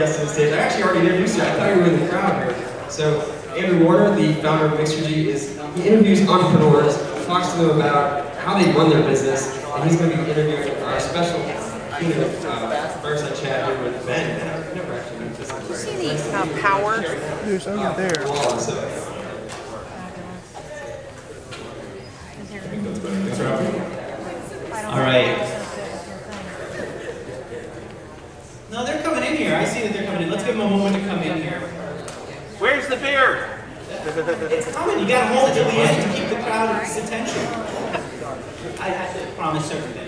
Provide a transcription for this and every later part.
guest on stage. I actually already introduced you. I thought you were in the crowd here. So Andrew Warner, the founder of Mixergy, he interviews entrepreneurs, talks to them about how they run their business, and he's going to be interviewing our special Fireside chat here with Ben. I've never actually met this before. You see the power? There's over there. Dwolla, so. Thanks for having me. All right. No, they're coming in here. I see that they're coming in. Let's give them a moment to come in here. Where's the beer? It's coming. You got to hold it till the end to keep the crowd's attention. I promise certain things.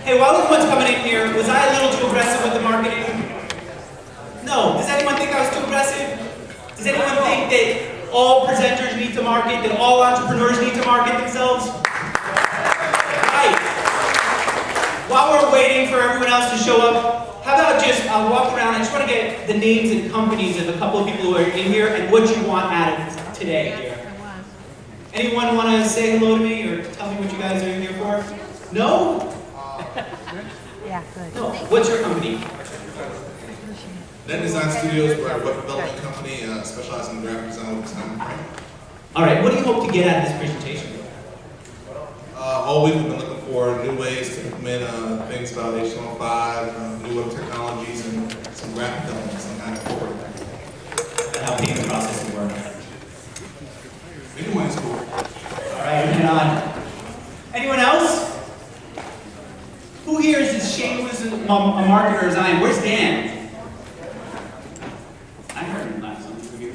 Hey, while everyone's coming in here, was I a little too aggressive with the marketing? No. Does anyone think I was too aggressive? Does anyone think that all presenters need to market, that all entrepreneurs need to market themselves? Right. While we're waiting for everyone else to show up, how about I'll walk around, I just want to get the names and companies of a couple of people who are in here and what you want out of today here. Anyone want to say hello to me or tell me what you guys are in here for? No? Yeah, good. No. What's your company? Net Design Studios, we're a web development company specializing in graphic design with design and print. All right, what do you hope to get out of this presentation? All week we've been looking for new ways to implement things about HTML5, new web technologies, and some graphic elements and kind of forward. And how payment processing works. Anyone is cool. All right, moving on. Anyone else? Who here is as shameless a marketer as I am? Where's Dan? I heard him last time from here.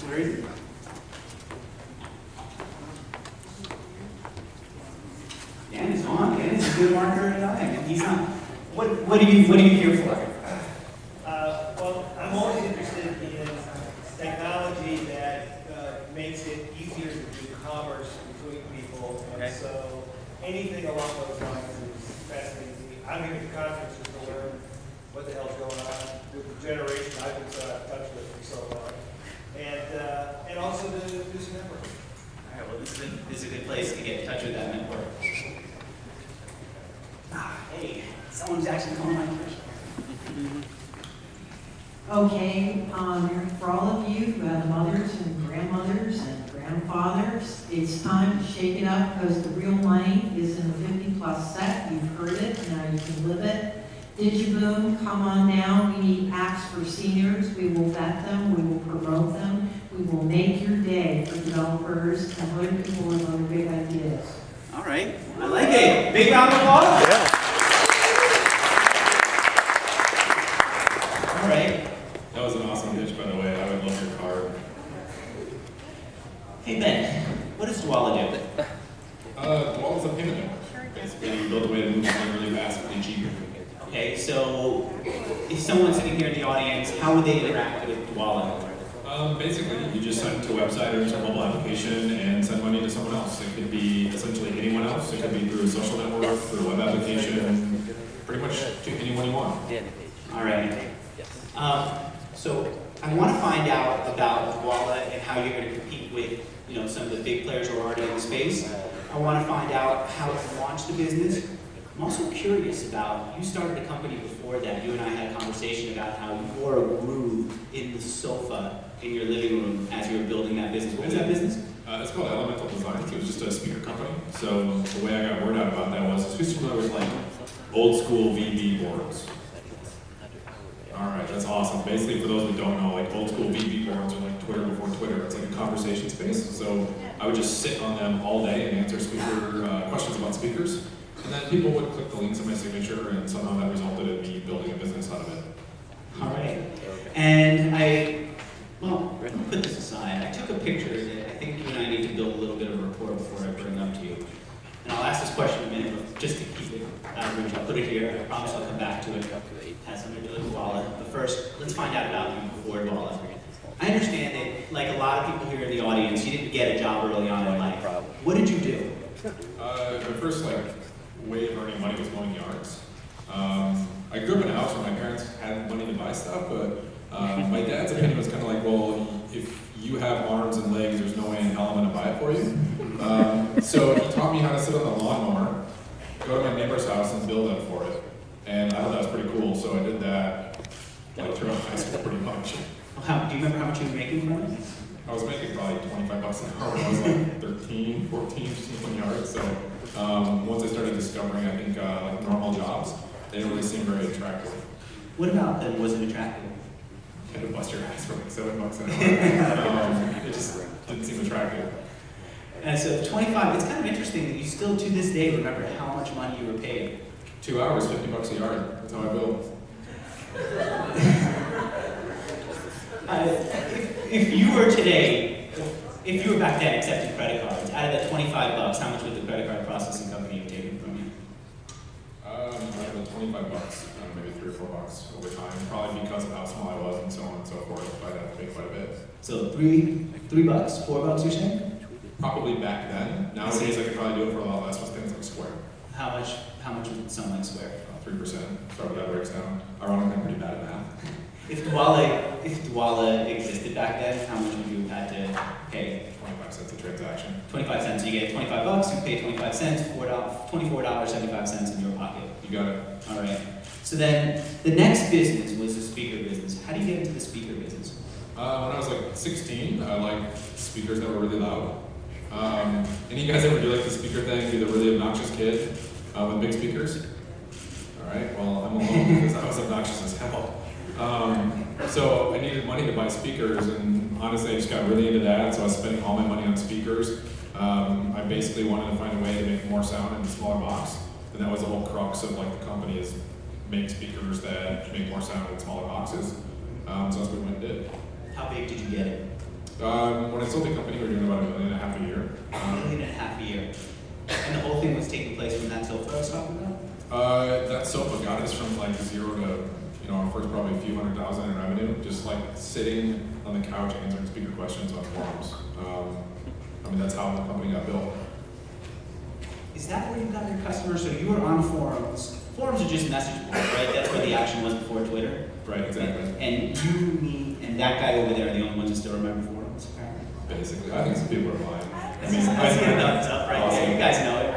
Where is he? Dan is on. Dan is a good marketer as I am, and he's not. What are you here for? Well, I'm always interested in technology that makes it easier to do commerce between people, and Okay. so anything along those lines is fascinating to me. I'm here at the conference just to learn what the hell's going on with the generation I've been so out of touch with for so long, and also to do some networking. All right. Well, this is a good place to get in touch with that network. Hey, someone's actually calling my question. Okay, for all of you who have mothers and grandmothers and grandfathers, it's time to shake it up because the real money is in the 50+ set. You've heard it, now you can live it. Digiboom, come on now. We need apps for seniors. We will vet them, we will promote them. We will make your day for developers and other people with other big ideas. All right, I like it. Big round of applause. Yeah. All right. That was an awesome pitch, by the way. I would love your card. Hey Ben, what does Dwolla do? Dwolla's a payment network. Basically, you build a way to move money really fast, really cheap. Okay, so if someone's sitting here in the audience, how would they interact with Dwolla? Basically, you just send it to a website or to a mobile application and send money to someone else. It could be essentially anyone else. It could be through a social network, through a web application, pretty much to anyone you want. All right. So I want to find out about Dwolla and how you're going to compete with, some of the big players who are already in the space. I want to find out how to launch the business. I'm also curious about, you started a company before that. You and I had a conversation about how you wore a groove in the sofa in your living room as you were building that business. What was that business? It's called Elemental Design. It was just a speaker company. So the way I got word out about that was, who's familiar with like old school VB boards? All right, that's awesome. Basically, for those that don't know, like old school VB boards are like Twitter before Twitter. It's like a conversation space. So I would just sit on them all day and answer questions about speakers. And then people would click the links in my signature, and somehow that resulted in me building a business out of it. All right. And well, put this aside. I took a picture that I think you and I need to build a little bit of a rapport before I bring it up to you. And I'll ask this question in a minute, but just to keep it average, I'll put it here. I promise I'll come back to it. It has something to do with Dwolla. But first, let's find out about you before Dwolla. I understand that, like a lot of people here in the audience, you didn't get a job early on in life. What did you do? My first way of earning money was mowing yards. I grew up in a house where my parents had money to buy stuff, but my dad's opinion was kind of like, well, if you have arms and legs, there's no way in hell I'm going to buy it for you. So he taught me how to sit on the lawnmower, go to my neighbor's house and build them for it. And I thought that was so I did that like throughout high school pretty much. Do you remember how much you were making from it? I was making probably 25 bucks an hour when I was like 13, 14, 15 yards. So once I started discovering, I think, like normal jobs, they didn't really seem very attractive. What about them wasn't attractive? I had to bust your ass for like 7 bucks an hour. It just didn't seem attractive. And so 25, it's kind of interesting that you still to this day remember how much money you were paid. 2 hours, 50 bucks a yard. That's how I built. If you were today, if you were back then accepting credit cards, out of that 25 bucks, how much would the credit card processing company have taken from you? Out of the 25 bucks, maybe 3 or 4 bucks over time, probably because of how small I was and so on and so forth. I'd have to pay quite a bit. So $3, $4 you're saying? Probably back then. Nowadays, I could probably do it for a lot less with things like Square. How much would something like Square? 3%. So that breaks down. Ironically, I'm pretty bad at math. If Dwolla existed back then, how much would you have had to pay? 25 cents a transaction. 25 cents. You get 25 bucks, you pay 25 cents, $24.75 in your pocket. You got it. All right. So then the next business was the speaker business. How do you get into the speaker business? When I was like 16, I liked speakers that were really loud. Any guys ever do like the speaker thing, be the really obnoxious kid with big speakers? All right, well, I'm alone because I was obnoxious as hell. So I needed money to buy speakers, and honestly, I just got really into that, so I was spending all my money on speakers. I basically wanted to find a way to make more sound in a smaller box, and that was the whole crux of like the company is make speakers that make more sound in smaller boxes. So that's what we went and did. How big did you get it? When I sold the company, we were doing about $1.5 million a year. $1.5 million a year. And the whole thing was taking place from that sofa I was talking about? That sofa got us from like 0 to, our first probably a few $100,000 in revenue, just like sitting on the couch answering speaker questions on forums. That's how the company got built. Is that where you got your customers? So you were on forums. Forums are just message boards, right? That's where the action was before Twitter. Right, exactly. And you, me, and that guy over there are the only ones who still remember forums, apparently. Basically, I think some people are lying. I see a thumbs up right there. You guys know it.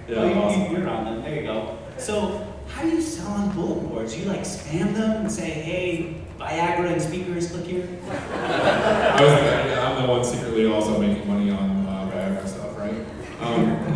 Yeah, awesome. You're on them. There you go. So, how do you sell on bulletin boards? Do you like spam them and say, "Hey, Viagra and speakers, click here"? I'm the one secretly also making money on Viagra stuff, right?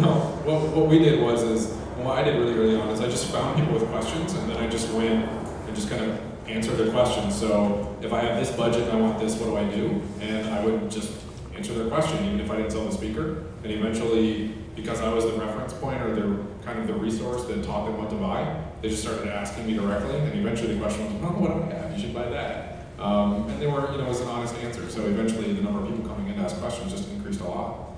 No, what we did was what I did really early on is I just found people with questions, and then I just went and just kind of answered their questions. So if I have this budget and I want this, what do I do? And I would just answer their question, even if I didn't sell the speaker. And eventually, because I was the reference point or the kind of the resource that taught them what to buy, they just started asking me directly. And eventually the question was, "Oh, what do I have? You should buy that." And they were, it was an honest answer. So eventually the number of people coming in to ask questions just increased a lot.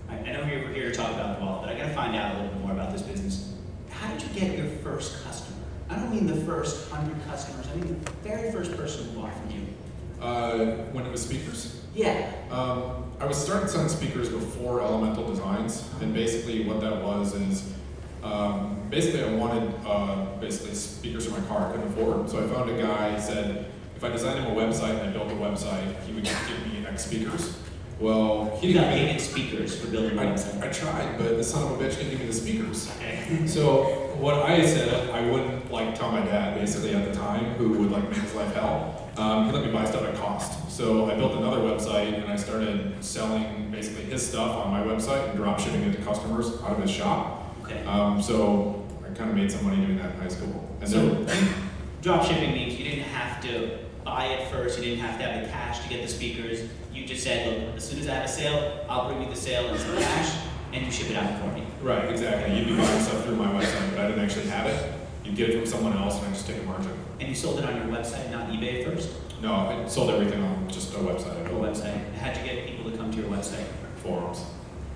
I know we're here to talk about Dwolla, but I got to find out a little bit more about this business. How did you get your first customer? I don't mean the first 100 customers. I mean the very first person who bought from you. When it was speakers? Yeah. I was starting selling speakers before Elemental Designs, and basically what that was is, basically I wanted speakers for my car I couldn't afford. So I found a guy, he said, if I designed him a website and I built a website, he would just give me X speakers. Well, he got didn't paid speakers for building a website. I tried, but the son of a bitch didn't give me the speakers. Okay. So what I said, I wouldn't tell my dad basically at the time, who would make his life hell. He let me buy stuff at cost. So I built another website and I started selling basically his stuff on my website and drop shipping it to customers out of his shop. Okay. So I kind of made some money doing that in high school. And So then, drop shipping means you didn't have to buy it first, you didn't have to have the cash to get the speakers. You just said, look, as soon as I have a sale, I'll bring you the sale and some cash, and you ship it out for me. right, exactly. You'd be buying stuff through my website, but I didn't actually have it. You'd get it from someone else and I just take a margin. And you sold it on your website, not eBay first? No, I sold everything on just a website. I Your built website. How'd you get people to come to your website? forums.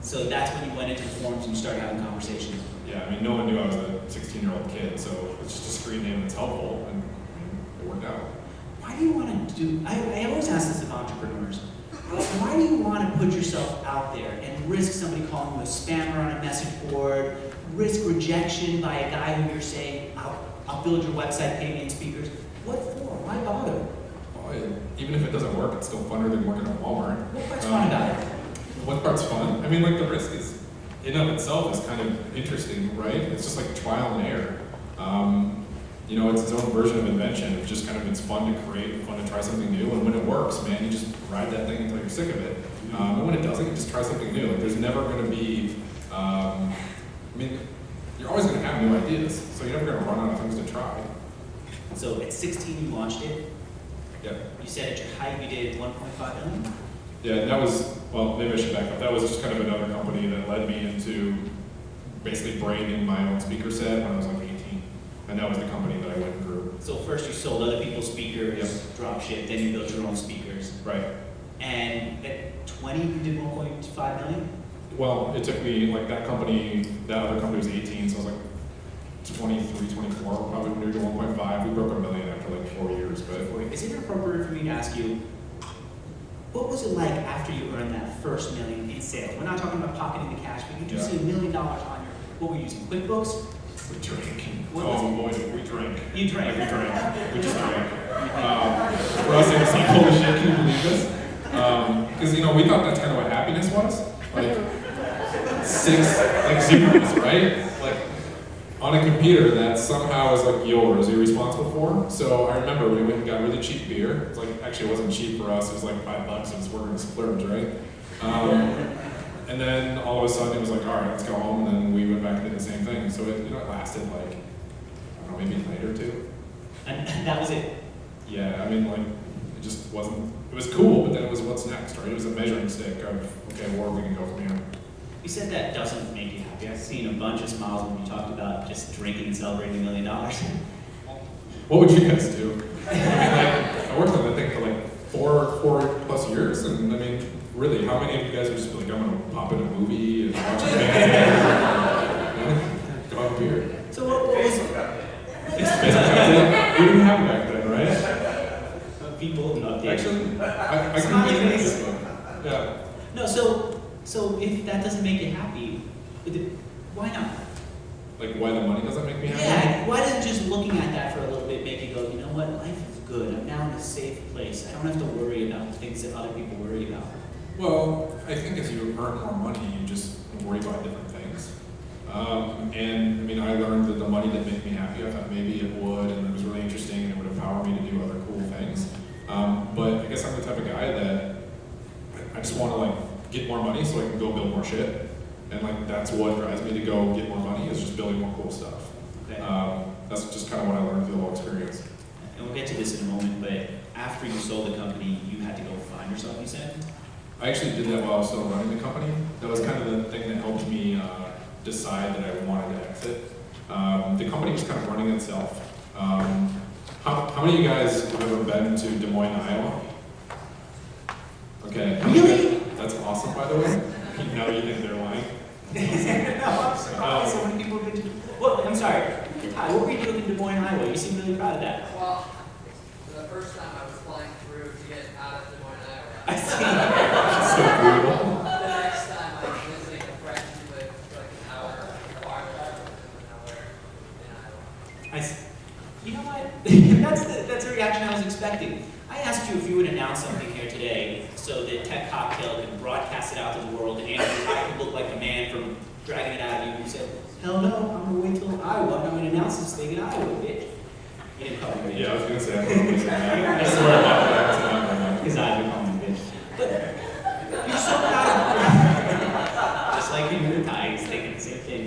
So that's when you went into the forums and you started having conversations. Yeah, no one knew I was a 16-year-old kid, so it's just a screen name that's helpful, and it worked out. Why do you want to do, I always ask this of entrepreneurs, why do you want to put yourself out there and risk somebody calling you a spammer on a message board, risk rejection by a guy who you're saying, I'll build your website, pay me in speakers? What for? Why bother? Well, even if it doesn't work, it's still funner than working at Walmart. What part's fun about it? What part's fun? The risk is, in of itself, is kind of interesting, right? It's just like trial and error. you know, it's its own version of invention. It's just kind of, it's fun to create, fun to try something new, and when it works, man, you just ride that thing until you're sick of it. And when it doesn't, you just try something new. Like, there's never going to be, I mean, you're always going to have new ideas, so you're never going to run out of things to try. So at 16 you launched it. Yeah. You said at your height you did 1.5 million? Yeah, that was, well, maybe I should back up. That was just kind of another company that led me into basically branding my own speaker set when I was like 18. And that was the company that I went and grew. So first you sold other people's speakers, Yep. drop shipped, then you built your own speakers. Right. And at 20 you did 1.5 million? Well, it took me, like, that company, that other company was 18, so I was like 23, 24, probably when we were doing 1.5. We broke $1 million after like 4 years, but Is it appropriate for me to ask you, what was it like after you earned that first million in sales? We're not talking about pocketing the cash, but you do Yeah. see $1 million on your, what were you using, QuickBooks? we drank. What was Oh boy, we drank. You drank. Like, we drank. We just drank. For us, it was like, holy shit, can you believe this? Because, you know, we thought that's kind of what happiness was. Like, 6, like, zeros, right? Like, on a computer that somehow is like yours, you're responsible for. So I remember we went and got really cheap beer. It's like, actually it wasn't cheap for us, it was like $5, it was we're gonna splurge, right? And then all of a sudden it was like, all right, let's go home, and then we went back and did the same thing. So it, you know, it lasted like, I don't know, maybe a night or two. And that was it. Yeah, I mean, like, it just wasn't, it was cool, but then it was what's next, right? It was a measuring stick of, okay, where are we gonna go from here? You said that doesn't make you happy. I've seen a bunch of smiles when you talked about just drinking and celebrating $1 million. What would you guys do? I mean, like, I worked on that thing for like four plus years, and I mean, really, how many of you guys would just be like, I'm gonna pop in a movie and watch a band, you know, go have a beer? So what was it? We didn't have it back then, right? People not there. Actually, I Smiley can make face. it. Yeah. No, so if that doesn't make you happy, why not? Like, why the money doesn't make me happy? Yeah, why doesn't just looking at that for a little bit make you go, you know what, life is good. I'm now in a safe place. I don't have to worry about the things that other people worry about. Well, I think as you earn more money, you just worry about different things. And I mean, I learned that the money didn't make me happy. I thought maybe it would, and it was really interesting, and it would empower me to do other cool things. But I guess I'm the type of guy that I just want to like get more money so I can go build more shit. And like that's what drives me to go get more money is just building more cool stuff. Okay. That's just kind of what I learned through the whole experience. And we'll get to this in a moment, but after you sold the company, you had to go find yourself, you said? I actually did that while I was still running the company. That was kind of the thing that helped me decide that I wanted to exit. The company was kind of running itself. How many of you guys have ever been to Des Moines, Iowa? Okay. Really? That's awesome, by the way. Now you think they're lying. No, I'm surprised so many people have been to. Well, I'm sorry. Hi, what were you doing in Des Moines, Iowa? You seem really proud of that. Well, for the first time I was flying through to get out of Des Moines, I Iowa. see. So brutal. The next time I was visiting a friend who lived like an hour farther than nowhere in Iowa. I see. You know what? that's the reaction I was expecting. I asked you if you would announce something here today so that Tech Cocktail could broadcast it out to the world and Andrew I could look like the man from dragging it out of you. You said, hell no, I'm going to wait till Iowa and I'm going to announce this thing in Iowa, bitch. You didn't call me bitch. Yeah, I was gonna say. I swear about that. Because I would call me bitch. But you're so proud of just like you and Ty is thinking the same thing.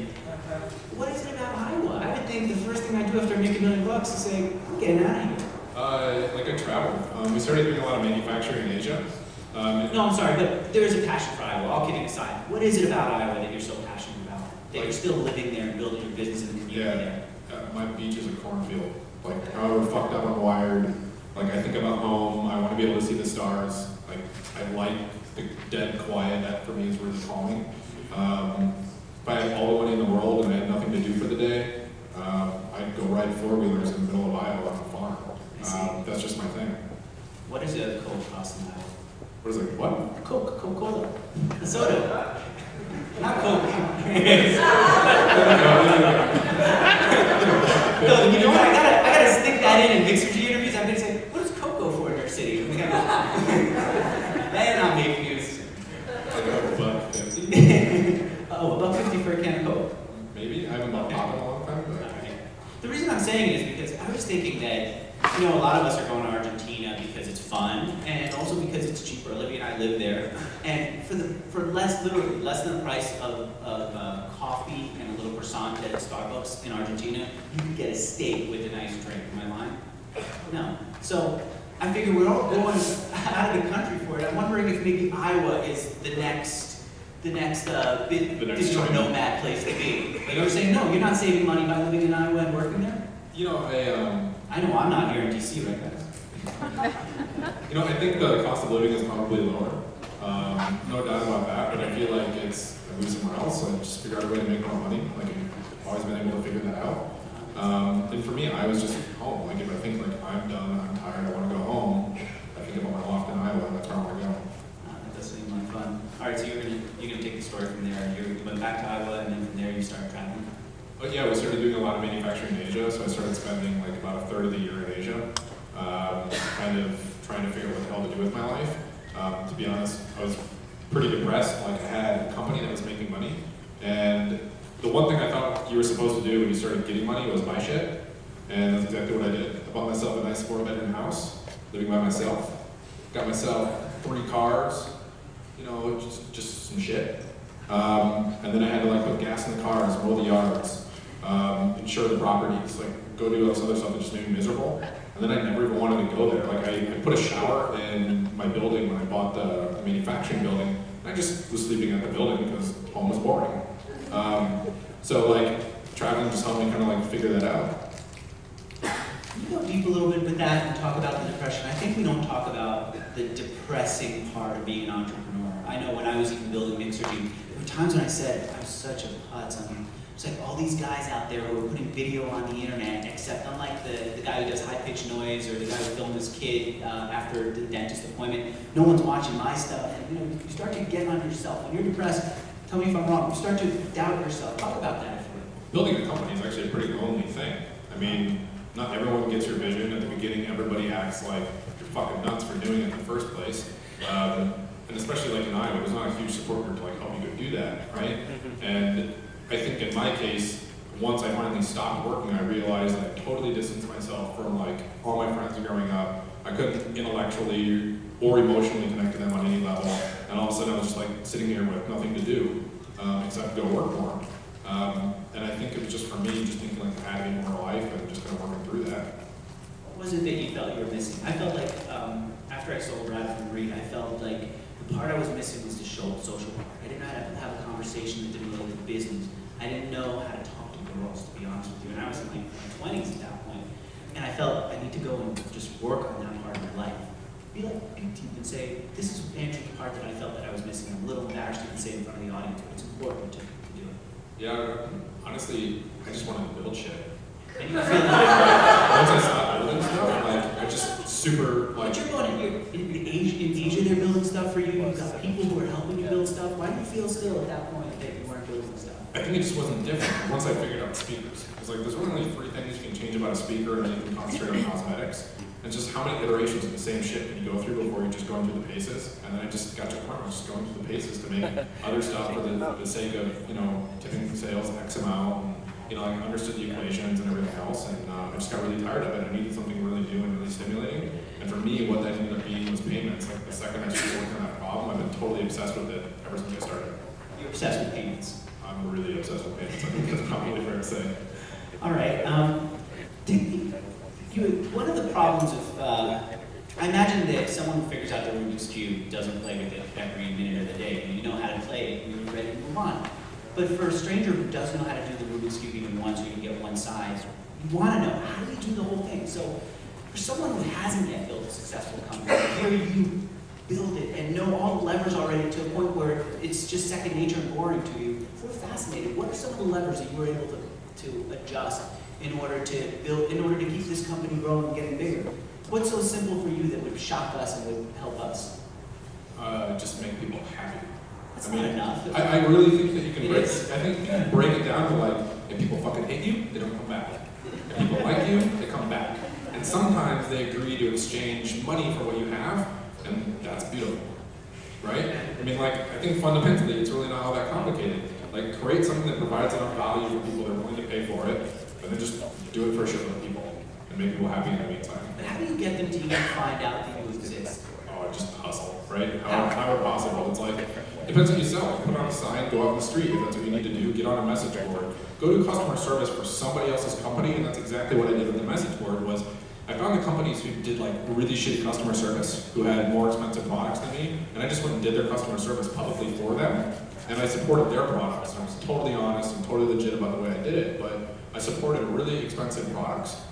What is it about Iowa? I would think the first thing I do after I make $1 million is say, I'm getting out of here. Like I traveled. We started doing a lot of manufacturing in Asia. No, I'm sorry, but there is a passion for Iowa, all kidding aside. What is it about Iowa that you're so passionate about? That you're still living there and building your business in the community there? My beach is a cornfield. Like, however fucked up I'm wired, like, I think about home, I want to be able to see the stars. Like, I like the dead quiet, that for me is really calming. If I had all the money in the world and I had nothing to do for the day, I'd go ride four-wheelers in the middle of Iowa on a farm. That's just my thing. What is a Coke cost in Iowa? What is it? What? Coca-Cola. A soda. Not Coke. No, you know what? I gotta stick that in Mixergy interviews. I'm gonna say, what does Coke go for in our city? And we gotta go, man, I'll make views. Oh, $1.50 for a can of Coke. Maybe. I haven't bought pop in a long time, but. The reason I'm saying it is because I was thinking that, you know, a lot of us are going to Argentina because it's fun, and also because it's cheaper. Olivia and I live there, and for literally less than the price of coffee and a little croissant at Starbucks in Argentina, you could get a steak with a nice drink. Am I lying? No. So I figure we're all going out of the country for it. I'm wondering if maybe Iowa is the next digital nomad place to be. Like you were saying, no, you're not saving money by living in Iowa and working there? You know, I know I'm not here in DC right now. you know, I think the cost of living is probably lower. No doubt about that, but I feel like it's I move somewhere else, so I just figure out a way to make more money. Like I've always been able to figure that out. And for me, I was just home. Like if I think like I'm done, I'm tired, I want to go home, I think about my loft in Iowa, and that's where I want to go. That does seem like fun. All right, so you're gonna take the story from there. You went back to Iowa, and then from there you started traveling. But yeah, we started doing a lot of manufacturing in Asia, so I started spending like about a third of the year in Asia, kind of trying to figure out what the hell to do with my life. To be honest, I was pretty depressed. Like I had a company that was making money, and the one thing I thought you were supposed to do when you started getting money was buy shit, and that's exactly what I did. I bought myself a nice 4-bedroom house, living by myself, got myself 3 cars, you know, just some shit. And then I had to like put gas in the cars, mow the yards, insure the properties, like go do all this other stuff that just made me miserable. And then I never even wanted to go there. Like I put a shower in my building when I bought the manufacturing building. And I just was sleeping at the building because home was boring. So like traveling just helped me kind of like figure that out. Can you go deep a little bit with that and talk about the depression? I think we don't talk about the depressing part of being an entrepreneur. I know when I was even building Mixergy, there were times when I said, I'm such a putz. It's like all these guys out there who are putting video on the internet, except unlike the guy who does high-pitched noise or the guy who filmed his kid after the dentist appointment, no one's watching my stuff. And, you know, you start to get on yourself. When you're depressed, tell me if I'm wrong, you start to doubt yourself. Talk about that. Building a company is actually a pretty lonely thing. I mean, not everyone gets your vision. At the beginning, everybody acts like you're fucking nuts for doing it in the first place. And especially like in Iowa, there's not a huge support group to like help you go do that, right? And I think in my case, once I finally stopped working, I realized that I totally distanced myself from like all my friends growing up. I couldn't intellectually or emotionally connect to them on any level. And all of a sudden I was just like sitting here with nothing to do except go work more. And I think it was just for me, just thinking like I had to be more life and just kind of working through that. What was it that you felt you were missing? I felt like after I sold Rad from Reed, I felt like the part I was missing was the social part. I didn't know how to have a conversation that didn't relate to business. I didn't know how to talk to girls, to be honest with you. And I was in like my 20s at that point. And I felt I need to go and just work on that part of my life. Be like Big Team and say, this is Andrew's part that I felt that I was missing. I'm a little embarrassed to even say in front of the audience, but it's important to do it. Yeah, honestly, I just wanted to build shit. And you feel like, Once I stopped building stuff, like I just super like. but you're going in Asia, they're building stuff for you. You've got people who are helping you build stuff. Why do you feel still at that point that you weren't building stuff? I think it just wasn't different once I figured out speakers. It's like there's only 3 things you can change about a speaker, and then you can concentrate on cosmetics. And just how many iterations of the same shit can you go through before you're just going through the paces? And then I just got to the point where I was just going through the paces to make other stuff for the sake of, you know, tipping sales X amount. And, you know, I understood the equations and everything else, and I just got really tired of it. I needed something really new and really stimulating. And for me, what that ended up being was payments. Like the second I started working on that problem, I've been totally obsessed with it ever since I started. You're obsessed with payments. I'm really obsessed with payments. I think that's probably fair to say. All right. One of the problems of, I imagine that someone who figures out the Rubik's Cube doesn't play with it every minute of the day. You know how to play it, and you're ready to move on. But for a stranger who doesn't know how to do the Rubik's Cube even once, or you can get one size, you want to know, how do you do the whole thing? So for someone who hasn't yet built a successful company, here you build it and know all the levers already to a point where it's just second nature and boring to you. We're fascinated. What are some of the levers that you were able to adjust in order to build, in order to keep this company growing and getting bigger? What's so simple for you that would shock us and would help us? Just make people happy. That's not enough. I really think that you can break. I think you can break it down to like, if people fucking hate you, they don't come back. If people like you, they come back. And sometimes they agree to exchange money for what you have, and that's beautiful, right? I mean, like, I think fundamentally, it's really not all that complicated. Like, create something that provides enough value for people that are willing to pay for it, but then just do it for a shitload of people and make people happy in the meantime. But how do you get them to even find out that you exist? Oh, just hustle, right? However possible. It's like, depends what you sell. Put on a sign, go out in the street if that's what you need to do, get on a message board. Go do customer service for somebody else's company, and that's exactly what I did with the message board was, I found the companies who did like really shitty customer service, who had more expensive products than me, and I just went and did their customer service publicly for them, and I supported their products. And I was totally honest and totally legit about the way I did it, but I supported really expensive products,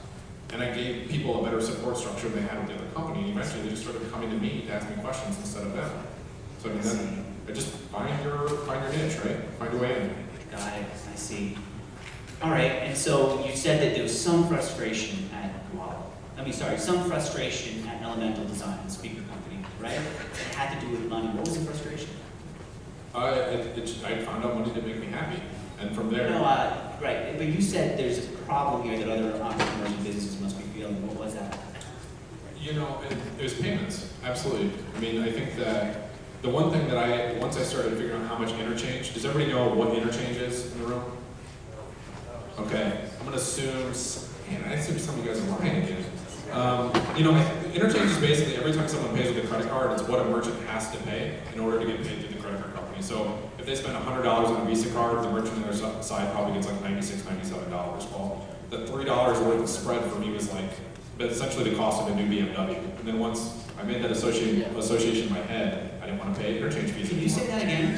and I gave people a better support structure than they had with the other company, and eventually they just started coming to me to ask me questions instead of them. So I mean, then I just find your niche, right? Find your way in. Got it, I see. All right, and so you said that there was some frustration at Dwolla. Some frustration at Elemental Design, the speaker company, right? It had to do with money. What was the frustration? I found out money didn't make me happy, and from there. No, right, but you said there's a problem here that other entrepreneurs and businesses must be feeling. What was that? You know, it was payments, absolutely. I mean, I think that the one thing that once I started figuring out how much interchange, does everybody know what interchange is in the room? Okay, I'm gonna assume, man, I assume some of you guys are lying again. You know, interchange is basically every time someone pays with a credit card, it's what a merchant has to pay in order to get paid through the credit card company. So if they spend $100 on a Visa card, the merchant on their side probably gets like $96, $97. Well, the $3 worth of spread for me was like, essentially the cost of a new BMW. And then once I made that association in my head, I didn't want to pay interchange fees Can anymore. you say that again?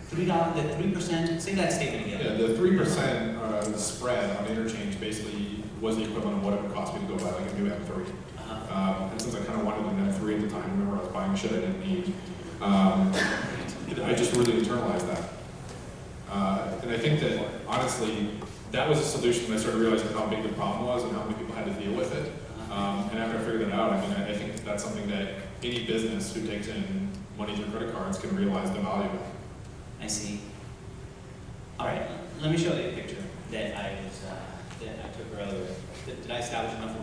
$3, the 3%, say that statement again. Yeah, the 3% spread on interchange basically was the equivalent of what it would cost me to go buy like a new M3. And since I kind of wanted an M3 at the time, remember I was buying shit I didn't need, I just really internalized that. And I think that, honestly, that was a solution when I started realizing how big the problem was and how many people had to deal with it. And after I figured that out, I mean, I think that's something that any business who takes in money through credit cards can realize the value of. I see. All right, let me show you a picture that I took earlier. Did I establish enough for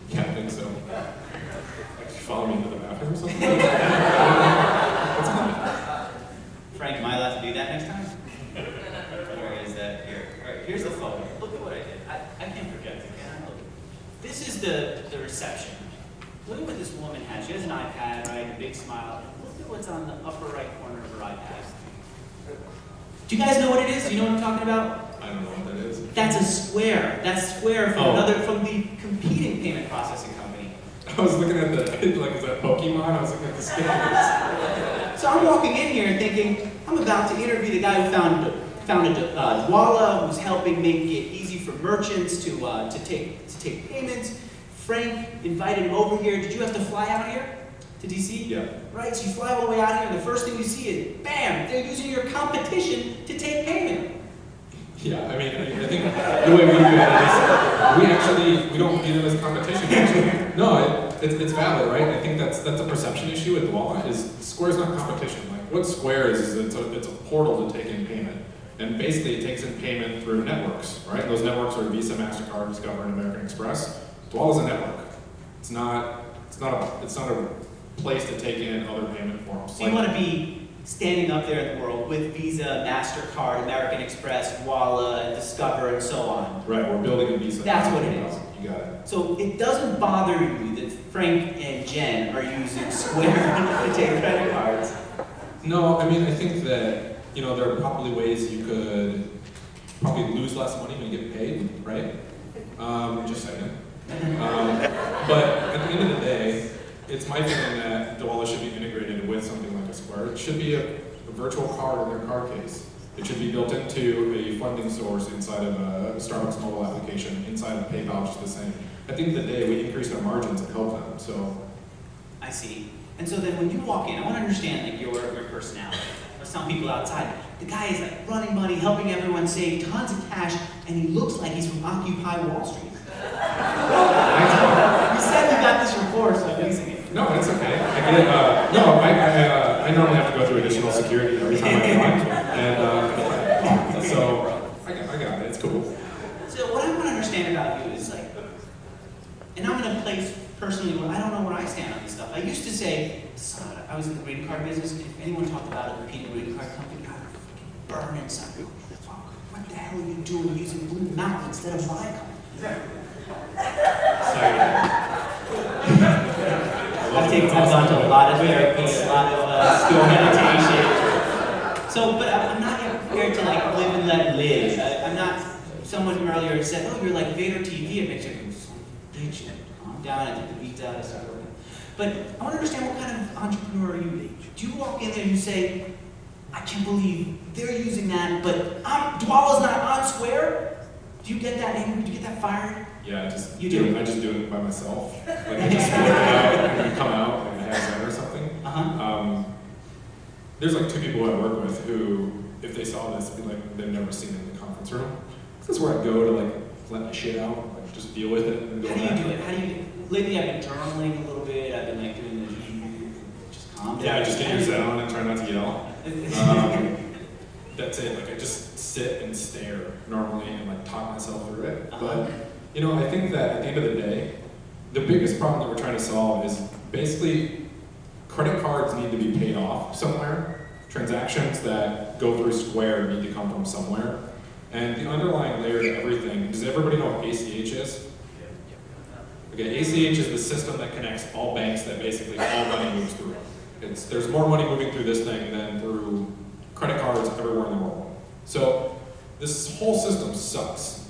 Yeah, I think so. Like, follow me into the bathroom or something? What's happening? Frank, am I allowed to do that next time? Or is that here? All right, here's the photo. Look at what I did. I can't project it, can I? Look. This is the reception. Look at what this woman has. She has an iPad, right? A big smile. Look at what's on the upper right corner of her iPad. Do you guys know what it is? Do you know what I'm talking about? I don't know what that is. That's a Square. That's Square from from the competing payment processing company. I was looking at like, is that Pokemon? I was looking at the stickers. So I'm walking in here thinking, I'm about to interview the guy who founded Dwolla, who's helping make it easy for merchants to take payments. Frank invited him over here. Did you have to fly out here to DC? Yeah. Right, so you fly all the way out here, and the first thing you see is, bam, they're using your competition to take payment. Yeah, I mean, I think the way we do it is, we don't view them as competition, actually. No, it's valid, right? I think that's a perception issue with Dwolla, is Square's not competition. Like, what Square is it's a portal to take in payment. And basically, it takes in payment through networks, right? Those networks are Visa, MasterCard, Discover, and American Express. Dwolla's a network. It's not a place to take in other payment forms. So you want to be standing up there in the world with Visa, MasterCard, American Express, Dwolla, Discover, and so on. Right, we're building a Visa. That's what it is. You got it. So it doesn't bother you that Frank and Jen are using Square to take credit cards. No, I mean, I think that, there are probably ways you could probably lose less money when you get paid, right? Just saying. But at the end of the day, it's my feeling that Dwolla should be integrated with something like a Square. It should be a virtual card in their card case. It should be built into a funding source inside of a Starbucks mobile application, inside of PayPal, just the same. At the end of the day, we increase our margins and help them, so. I see. And so then when you walk in, I want to understand like your personality. Or some people outside, the guy is like running money, helping everyone save tons of cash, and he looks like he's from Occupy Wall Street. You said you got this report, so I'm using it. No, it's okay. I get it. I normally have to go through additional security every time I come on. And so I got it. It's cool. So what I want to understand about you is like, and I'm in a place personally where I don't know where I stand on this stuff. I used to say, son, I was in the greeting card business. If anyone talked about a competing greeting card company, I would fucking burn inside. What the hell are you doing using Blue Mountain instead of Viacom? I've gone to a lot of therapy, a lot of skill meditation. So, but I'm not here to like live and let live. I'm not, someone earlier said, oh, you're like Vader TV. It makes you go, bitch, calm down, I took the beats out, I started working. But I want to understand what kind of entrepreneur are you? Do you walk in there and you say, I can't believe they're using that, but Dwolla's not on Square? Do you get that angry? Do you get that fired? Yeah, I just You do do? it. I just do it by myself. Like I just work it out and we come out like a half or something. There's like 2 people I work with who, if they saw this, would be like they've never seen it in the conference room. This is where I go to like let my shit out, like just deal with it and go How do you back. do it? How do you? Lately, I've been journaling a little bit. I've been like doing the just calm down. Yeah, just get your zone and try not to yell. That's it. Like I just sit and stare normally and like talk myself through it. But you know, I think that at the end of the day, the biggest problem that we're trying to solve is basically credit cards need to be paid off somewhere. Transactions that go through Square need to come from somewhere. And the underlying layer to everything, does everybody know what ACH is? Okay, ACH is the system that connects all banks that basically all money moves through. There's more money moving through this thing than through credit cards everywhere in the world. So this whole system sucks.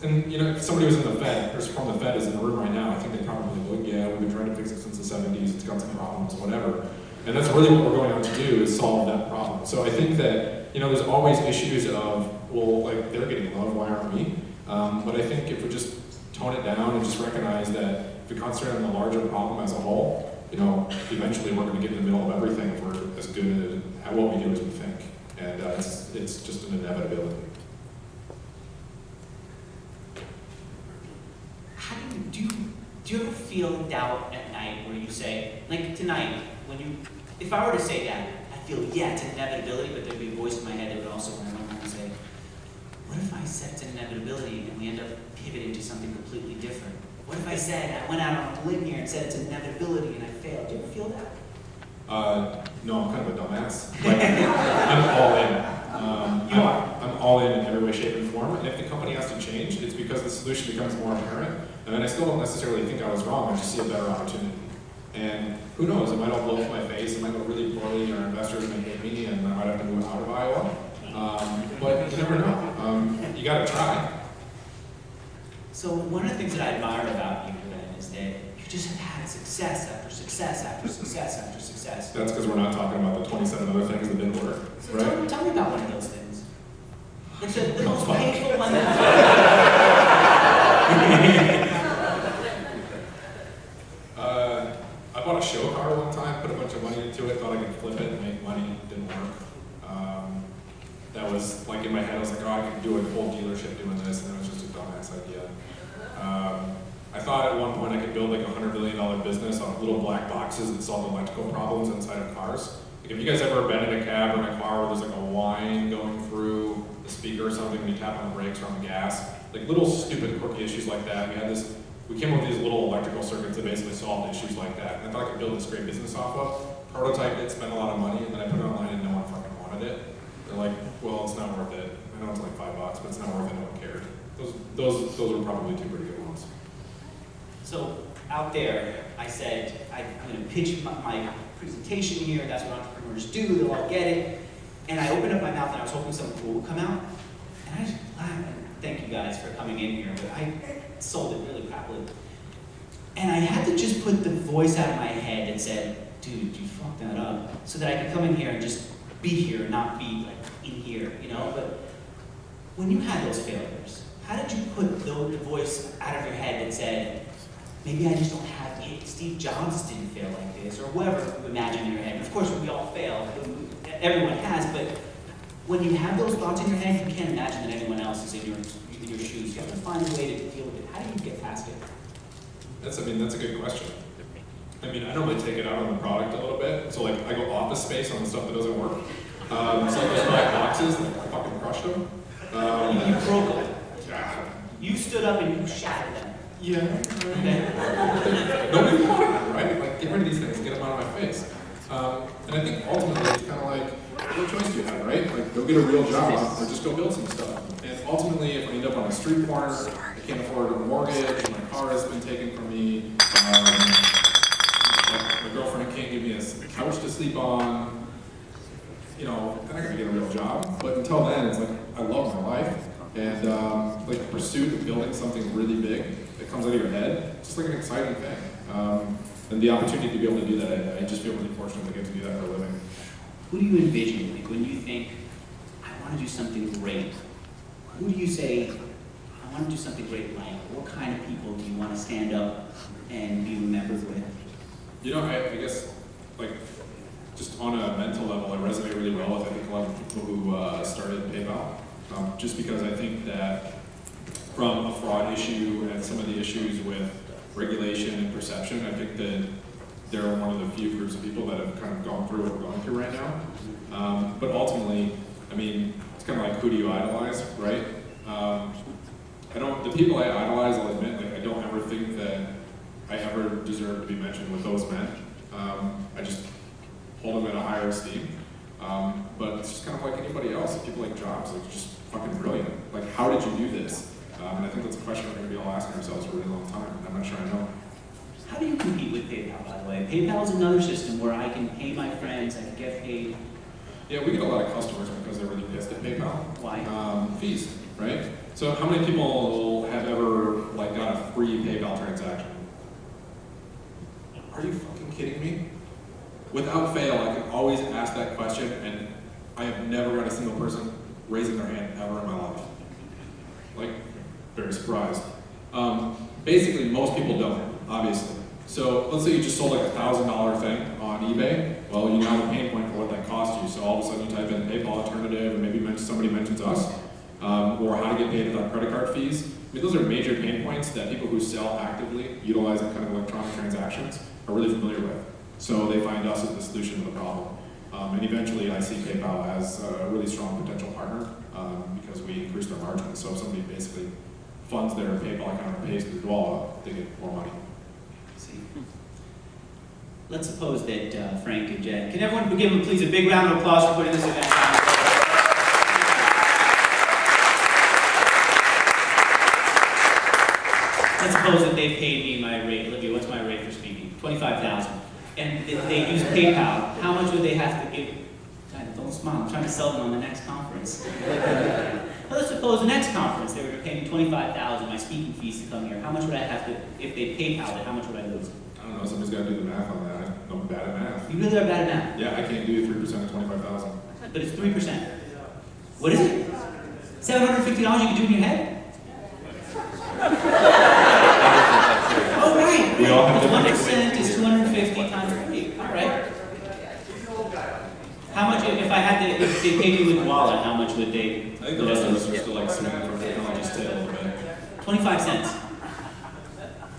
And you know, if somebody was in the Fed, or from the Fed is in the room right now, I think they probably would, yeah, we've been trying to fix it since the 70s, it's got some problems, whatever. And that's really what we're going out to do, is solve that problem. So I think that, you know, there's always issues of, well, like, they're getting love, why aren't we? But I think if we just tone it down and just recognize that if we concentrate on the larger problem as a whole, you know, eventually we're going to get in the middle of everything if we're as good at what we do as we think. And it's just an inevitability. How do you ever feel doubt at night where you say, like tonight, if I were to say that, I feel, yeah, it's an inevitability, but there'd be a voice in my head that would also run around and say, what if I said it's an inevitability and we end up pivoting to something completely different? What if I said, I went out on a limb here and said it's an inevitability and I failed? Do you ever feel that? No, I'm kind of a dumbass. Like, I'm all in. I'm all in every way, shape, and form. And if the company has to change, it's because the solution becomes more apparent. And I still don't necessarily think I was wrong. I just see a better opportunity. And who knows? It might all blow up in my face. It might go really poorly. Our investors might hate me, and I might have to move out of Iowa. But you never know. You got to try. So one of the things that I admire about you, Ben, is that you just have had success after success after success after success. That's because we're not talking about the 27 other things that didn't work, So right? tell me about one of those things. Like the most painful one that... I bought a show car one time, put a bunch of money into it, thought I could flip it and make money. Didn't work. That was like in my head, I was like, oh, I could do a whole dealership doing this, and it was just a dumbass idea. I thought at one point I could build like a $100 million business off little black boxes that solve electrical problems inside of cars. Like, have you guys ever been in a cab or in a car where there's like a whine going through the speaker or something when you tap on the brakes or on the gas? Like little stupid quirky issues like that. We came up with these little electrical circuits that basically solved issues like that. And I thought I could build this great business off of. Prototyped it, spent a lot of money, and then I put it online and no one fucking wanted it. They're like, well, it's not worth it. I know it's like $5, but it's not worth it, no one cared. Those were probably 2 pretty good ones. So out there, I said, I'm going to pitch my presentation here. That's what entrepreneurs do. They'll all get it. And I opened up my mouth and I was hoping something cool would come out. And I just laughed. Thank you guys for coming in here, but I sold it really crappily. And I had to just put the voice out of my head that said, dude, you fucked that up. So that I could come in here and just be here and not be like in here, you know? But when you had those failures, how did you put the voice out of your head that said, maybe I just don't have it. Steve Jobs didn't fail like this, or whoever you imagine in your head. Of course, we all fail. Everyone has, but when you have those thoughts in your head, you can't imagine that anyone else is in your shoes. You have to find a way to deal with it. How do you get past it? That's a good question. I mean, I normally take it out on the product a little bit. So like, I go Office Space on the stuff that doesn't work. So like those black boxes, I fucking crushed them. You broke them. You stood up and you shattered them. Yeah. Okay. Nobody wanted them, right? Like, get rid of these things, get them out of my face. And I think ultimately it's kind of like, what choice do you have, right? Like, go get a real job or just go build some stuff. And ultimately, if I end up on a street corner, I can't afford a mortgage, my car has been taken from me, my girlfriend can't give me a couch to sleep on, you know, then I gotta get a real job. But until then, it's like, I love my life. And like the pursuit of building something really big that comes out of your head, it's just like an exciting thing. And the opportunity to be able to do that, I just feel really fortunate to get to do that for a living. Who do you envision? Like when you think, I want to do something great, who do you say, I want to do something great like? What kind of people do you want to stand up and be remembered with? You know, I guess, like, just on a mental level, I resonate really well with, I think, a lot of people who started PayPal. Just because I think that from a fraud issue and some of the issues with regulation and perception, I think that they're one of the few groups of people that have kind of gone through what we're going through right now. But ultimately, I mean, it's kind of like, who do you idolize, right? The people I idolize, I'll admit, like, I don't ever think that I ever deserve to be mentioned with those men. I just hold them in a higher esteem. But it's just kind of like anybody else, people like Jobs, like, just fucking brilliant. Like, how did you do this? And I think that's a question we're going to be all asking ourselves for a really long time, and I'm not sure I know. How do you compete with PayPal, by the way? PayPal is another system where I can pay my friends, I can get paid. Yeah, we get a lot of customers because they're really pissed at PayPal. Why? Fees, right? So how many people have ever, like, got a free PayPal transaction? Are you fucking kidding me? Without fail, I can always ask that question, and I have never got a single person raising their hand ever in my life. Like, very surprised. Basically, most people don't, obviously. So let's say you just sold like a $1,000 thing on eBay. Well, you now have a pain point for what that cost you. So all of a sudden you type in PayPal alternative, and maybe somebody mentions us, or how to get paid without credit card fees. I mean, those are major pain points that people who sell actively, utilizing kind of electronic transactions, are really familiar with. So they find us as the solution to the problem. And eventually I see PayPal as a really strong potential partner because we increase their margins. So if somebody basically funds their PayPal account and pays through Dwolla, they get more money. See. Let's suppose that Frank and Jen, can everyone give them please a big round of applause for putting this event on? Let's suppose that they paid me my rate. Olivia, what's my rate for speaking? $25,000. And they use PayPal. How much would they have to give? Don't smile. I'm trying to sell them on the next conference. Well, let's suppose the next conference they were to pay me $25,000, my speaking fees to come here. How much would I have to, if they PayPal it, how much would I lose? I don't know. Somebody's got to do the math on that. I'm bad at math. You really are bad at math. Yeah, I can't do 3% of 25,000. But it's 3%. What is it? $750 you can do in your head? Oh, right. We all have different 1% is 250 times 3. All right. How much, if I had to, if they paid me with Dwolla, how much would they? I think the rest of us are still like swinging from technology's tail a little bit. 25 cents.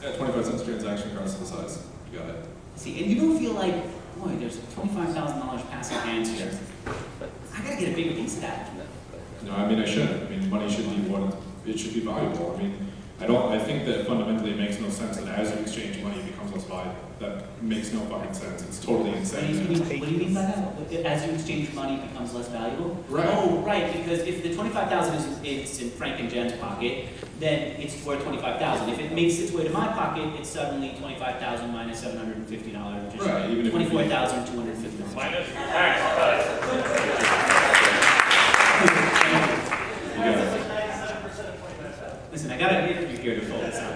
Yeah, 25 cents transaction across the size. You got it. See, and you don't feel like, boy, there's $25,000 passing hands here. I gotta get a bigger piece of that. No, I mean, I shouldn't. I mean, money should be what it should be valuable. I mean, I think that fundamentally it makes no sense that as you exchange money, it becomes less valuable. That makes no fucking sense. It's totally insane. What do you mean by that? As you exchange money, it becomes less valuable? Right. Oh, right, because if the $25,000 is in Frank and Jen's pocket, then it's worth $25,000. If it makes its way to my pocket, it's suddenly $25,000 minus $750, which is right, even if $24,250. Minus tax You got it. Listen, I got an interview here to fold this out.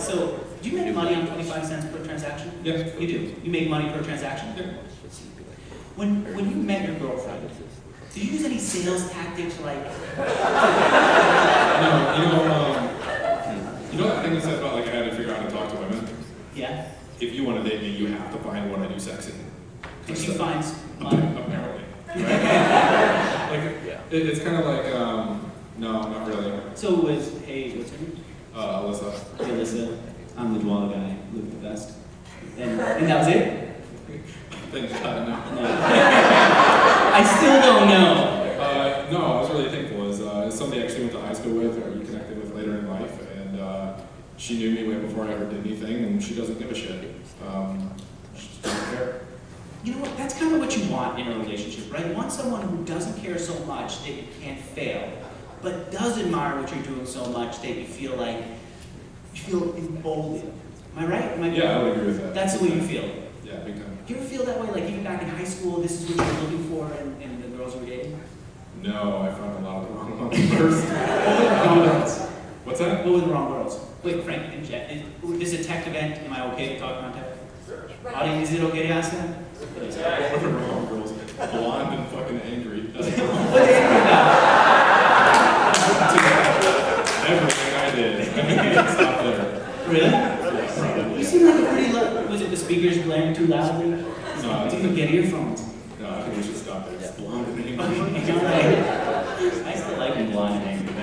So, do you make money on 25 cents per transaction? Yeah. You do? You make money per transaction? Yeah. When you met your girlfriend, did you use any sales tactics like... No, you know that thing you said about like I had to figure out how to talk to women? Yeah? If you want to date me, you have to find what I do sexy. Did you find money? Apparently. Right? Like, it's kind of like, no, not really. So it was, hey, what's her name? Alyssa. Hey, Alyssa, I'm the Dwolla guy, Luke the best. And that was it? Thank God, no. No. I still don't know. No, I was really thankful. It's somebody I actually went to high school with or reconnected with later in life, and she knew me way before I ever did anything, and she doesn't give a shit. She just doesn't care. you know what, that's kind of what you want in a relationship, right? You want someone who doesn't care so much that you can't fail, but does admire what you're doing so much that you feel emboldened. Am I right? Yeah, I would agree with that. That's the way you feel. Yeah, big time. Do you ever feel that way, like even back in high school, this is what you were looking for in the girls you were dating? No, I found a lot of the wrong ones first. What's that? What were the wrong girls? Wait, Frank and Jet, this is a tech event, am I okay to talk about tech? Audience, is it okay to ask that? What are the wrong girls? Blonde and fucking angry. That's What are they angry about? everything I did. I mean, stop there. Really? Yeah, probably. You seem like a pretty was it the speakers blaring too loudly? No, You can get earphones. No, I think we should stop there. It's blonde and angry. I still like being blonde and angry.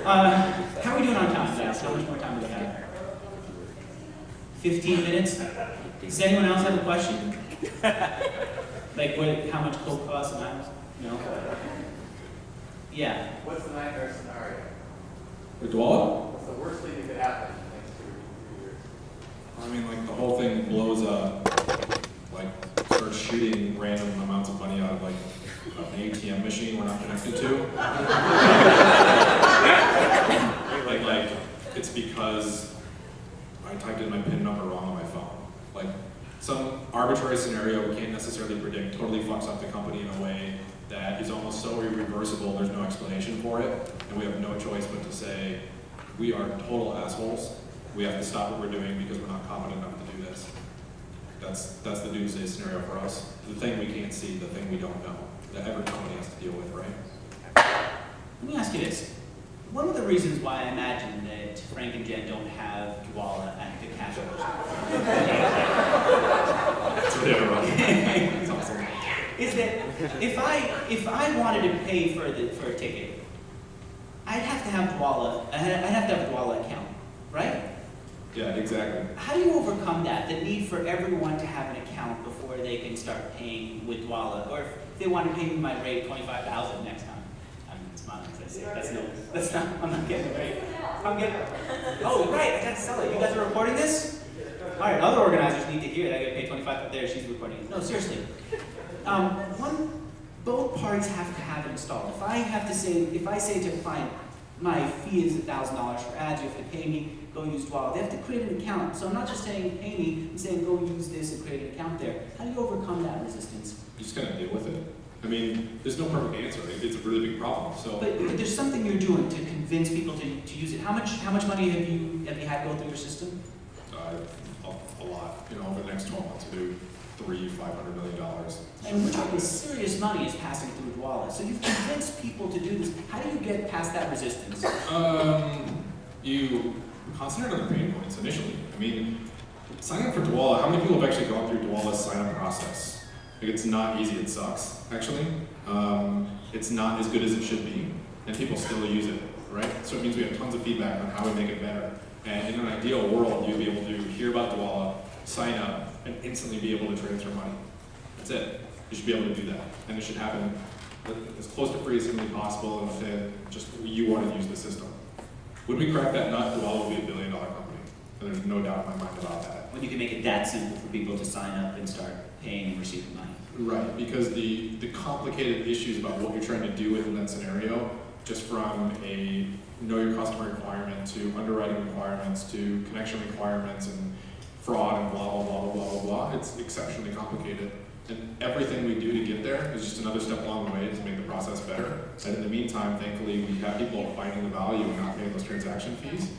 How are we doing on time, guys? How much more time do we have? 15 minutes? Does anyone else have a question? Like how much coke costs an ounce? No? Yeah. What's the nightmare scenario? With Dwolla? What's the worst thing that could happen in the next 2 years? I mean, like, the whole thing blows up. Like, start shooting random amounts of money out of, like, an ATM machine we're not connected to. like, it's because I typed in my PIN number wrong on my phone. Like, some arbitrary scenario we can't necessarily predict totally fucks up the company in a way that is almost so irreversible, there's no explanation for it, and we have no choice but to say, we are total assholes. We have to stop what we're doing because we're not competent enough to do this. That's the doomsday scenario for us. The thing we can't see, the thing we don't know, that every company has to deal with, right? Let me ask you this. One of the reasons why I imagine that Frank and Jen don't have Dwolla at the cash register That's what they were running. That's awesome. is that if I wanted to pay for a ticket, I'd have to have Dwolla. I'd have to have a Dwolla account, right? Yeah, exactly. How do you overcome that? The need for everyone to have an account before they can start paying with Dwolla, or if they want to pay me my rate $25,000 next time. I'm smiling because I say that's not. I'm not getting the rate. I'm getting. Oh right, I gotta sell it. You guys are recording this? All right, other organizers need to hear it. I gotta pay $25. There, she's recording it. No, seriously. Both parties have to have it installed. If I say to a client, my fee is $1,000 for ads, you have to pay me, go use Dwolla. They have to create an account. So I'm not just saying pay me, I'm saying go use this and create an account there. How do you overcome that resistance? You just gotta deal with it. I mean, there's no perfect answer. It's a really big problem. So, But there's something you're doing to convince people to use it. How much money have you had go through your system? a lot. You know, over the next 12 months, we'll do $500 million. And we're talking serious money is passing through Dwolla. So you've convinced people to do this. How do you get past that resistance? You concentrate on the pain points initially. I mean, signing up for Dwolla, how many people have actually gone through Dwolla's sign-up process? Like, it's not easy, it sucks, actually. It's not as good as it should be, and people still use it, right? So it means we have tons of feedback on how we make it better. And in an ideal world, you'll be able to hear about Dwolla, sign up, and instantly be able to transfer money. That's it. You should be able to do that. And it should happen as close to free as humanly possible and within just you want to use the system. When we crack that nut, Dwolla will be $1 billion company. And there's no doubt in my mind about that. When you can make it that simple for people to sign up and start paying and receiving money. Right, because the complicated issues about what you're trying to do within that scenario, just from a know your customer requirement to underwriting requirements to connection requirements and fraud and blah, blah, blah, blah, blah, blah, blah, it's exceptionally complicated. And everything we do to get there is just another step along the way to make the process better. And in the meantime, thankfully, we have people finding the value and not paying those transaction fees,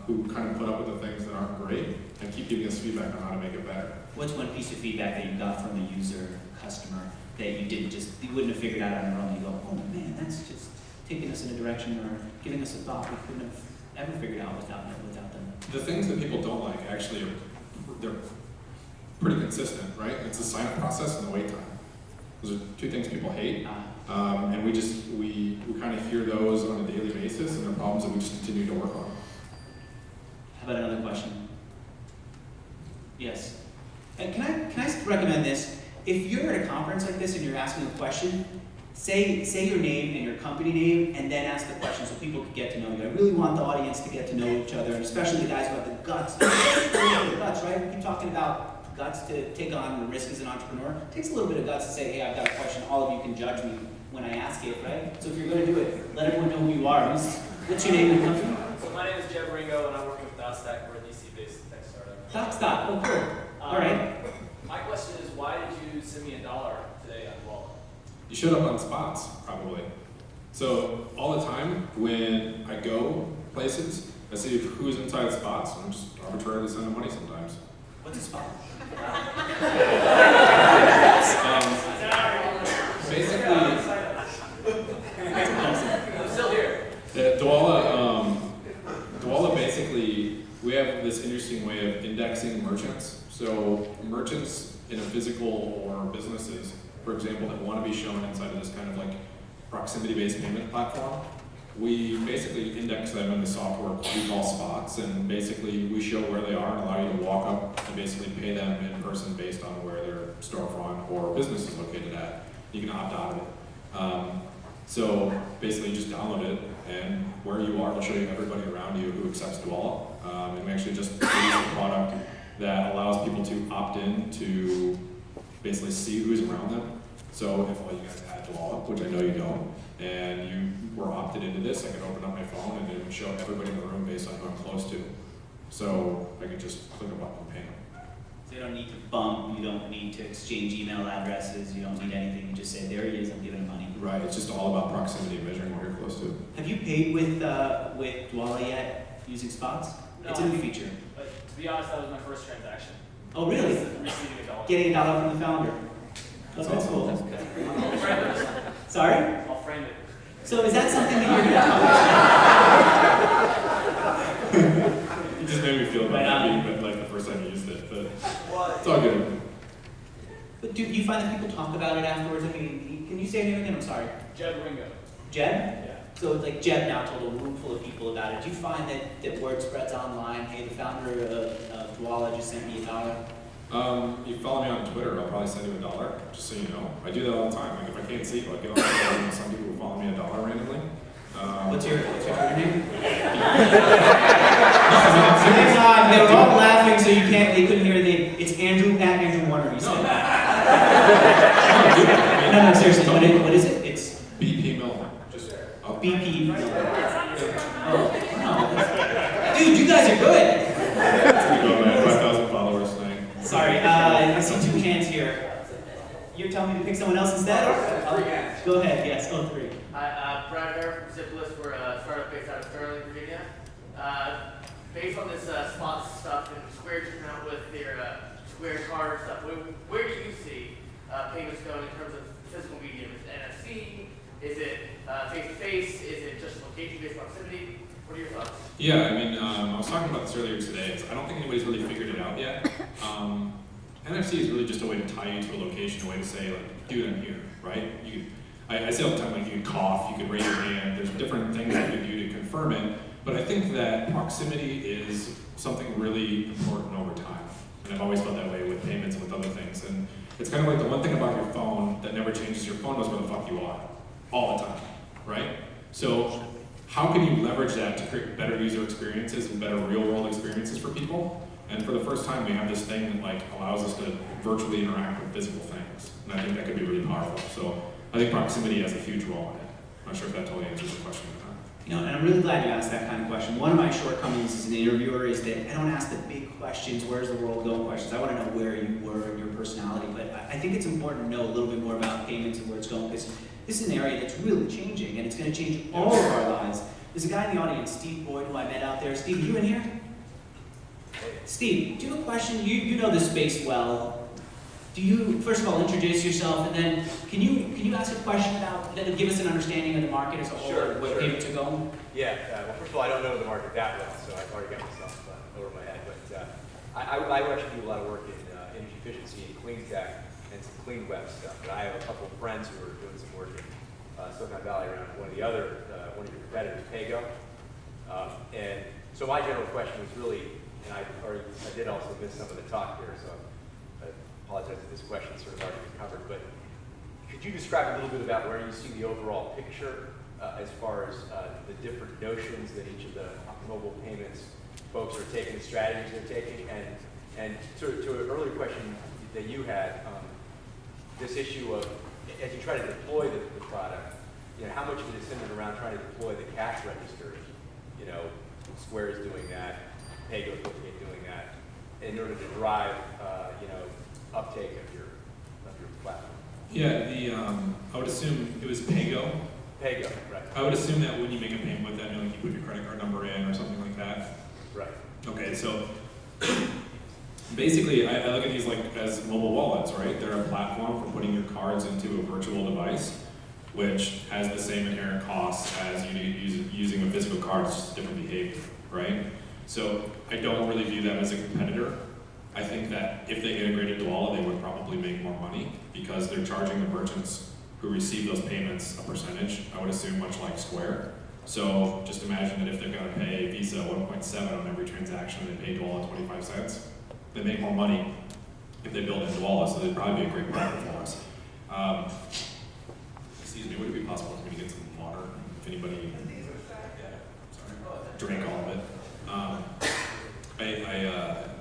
who kind of put up with the things that aren't great and keep giving us feedback on how to make it better. What's one piece of feedback that you got from a user, customer, that you wouldn't have figured out on your own? You go, oh man, that's just taking us in a direction or giving us a thought we couldn't have ever figured out without them. The things that people don't like actually they're pretty consistent, right? It's the sign-up process and the wait time. Those are two things people hate, and we kind of hear those on a daily basis, and they're problems that we just continue to work on. How about another question? Yes. And can I recommend this? If you're at a conference like this and you're asking a question, say your name and your company name, and then ask the question so people can get to know you. I really want the audience to get to know each other, and especially the guys who have the guts. The guts, right? We keep talking about guts to take on the risk as an entrepreneur. It takes a little bit of guts to say, hey, I've got a question. All of you can judge me when I ask it, right? So if you're going to do it, let everyone know who you are. What's your name and company? So my name is Jeb Ringo, and I'm working with DotStack. We're a DC-based tech startup. DotStack. Oh, cool. All right. My question is, why did you send me $1 today on Dwolla? You showed up on spots, probably. So all the time when I go places, I see who's inside spots, and I'm just arbitrarily sending money sometimes. What's a spot? Basically, I'm still here. Dwolla basically, we have this interesting way of indexing merchants. So merchants in a physical or businesses, for example, that want to be shown inside of this kind of like proximity-based payment platform, we basically index them in the software we call spots, and basically we show where they are and allow you to walk up and basically pay them in person based on where their storefront or business is located at. You can opt out of it. So basically just download it, and where you are will show you everybody around you who accepts Dwolla. And we actually just released a product that allows people to opt in to basically see who's around them. So if all you guys had Dwolla, which I know you don't, and you were opted into this, I could open up my phone and it would show everybody in the room based on who I'm close to. So I could just click a button and pay them. So you don't need to bump, you don't need to exchange email addresses, you don't need anything, you just say, there he is, I'm giving him money. Right, it's just all about proximity and measuring what you're close to. Have you paid with Dwolla yet, using spots? No, It's a new feature. But to be honest, that was my first transaction. Oh, really? Receiving $1. Getting $1 from the founder. That's That's awesome. cool. I'll frame it. Sorry? I'll frame it. So is that something that you're going to talk about? You just made me feel Right about on. being like the first time you used it, but it's all good. But do you find that people talk about it afterwards? I mean, can you say your name again? I'm sorry. Jeb Ringo. Jeb? Yeah. So like Jeb now told a room full of people about it. Do you find that word spreads online? Hey, the founder of Dwolla just sent me $1. You follow me on Twitter, I'll probably send you $1, just so you know. I do that all the time. Like if I can't see you, I get on Twitter and some people will follow me $1 randomly. What's your Twitter name? They were all laughing, so they couldn't hear. It's Andrew Warner. You said. No, seriously. What is it? It's BP Milne. Just BP. Oh, no. Dude, you guys are good. go, man. 5,000 followers tonight. Sorry, I see 2 hands here. You're telling me to pick someone else instead? Go ahead. Yes. Oh, 3. Hi, Brad Hare from Zipless. We're a startup based out of Sterling, Virginia. Based on this spots stuff and Square just came out with their Square card stuff, where do you see payments going in terms of physical medium? Is it NFC? Is it face-to-face? Is it just location-based proximity? What are your thoughts? Yeah, I mean, I was talking about this earlier today. I don't think anybody's really figured it out yet. NFC is really just a way to tie you to a location, a way to say, like, dude, I'm here, right? I say all the time, like, you can cough, you can raise your hand, there's different things that you can do to confirm it, but I think that proximity is something really important over time. And I've always felt that way with payments and with other things. And it's kind of like the one thing about your phone that never changes. Your phone knows where the fuck you are, all the time, right? So how can you leverage that to create better user experiences and better real world experiences for people? And for the first time, we have this thing that like allows us to virtually interact with physical things. And I think that could be really powerful. So I think proximity has a huge role in it. I'm not sure if that totally answers the question or not. You know, and I'm really glad you asked that kind of question. One of my shortcomings as an interviewer is that I don't ask the big questions, where's the world going questions. I want to know where you were and your personality, but I think it's important to know a little bit more about payments and where it's going, because this is an area that's really changing, and it's going to change all of our lives. There's a guy in the audience, Steve Boyd, who I met out there. Steve, are you in here? Steve, do you have a question? You know the space well. Do you, first of all, introduce yourself, and then can you ask a question about, that would give us an understanding of the market as a whole, where payments are going? Yeah, well, first of all, I don't know the market that well, so I've already got myself over my head, but I actually do a lot of work in energy efficiency and clean tech and some clean web stuff, but I have a couple of friends who are doing some work in Silicon Valley around one of your competitors, Paygo. And so my general question was really, and I did also miss some of the talk here, so I apologize if this question sort of already been covered, but Could you describe a little bit about where you see the overall picture as far as the different notions that each of the mobile payments folks are taking, the strategies they're taking, and to an earlier question that you had, this issue of, as you try to deploy the product, how much of it is centered around trying to deploy the cash register? Square is doing that, Paygo is looking at doing that, in order to drive, uptake of your platform. Yeah, I would assume it was Paygo. Paygo, right. I would assume that when you make a payment with them, you put your credit card number in or something like that. Right. Okay, so basically, I look at these like as mobile wallets, right? They're a platform for putting your cards into a virtual device, which has the same inherent costs as using a physical card, it's just different behavior, right? So I don't really view them as a competitor. I think that if they integrated Dwolla, they would probably make more money because they're charging the merchants who receive those payments a percentage, I would assume much like Square. So just imagine that if they're going to pay Visa 1.7 on every transaction, they pay Dwolla 25 cents. They make more money if they build in Dwolla, so they'd probably be a great partner for us. Excuse me, would it be possible for me to get some water? If anybody, drink all of it.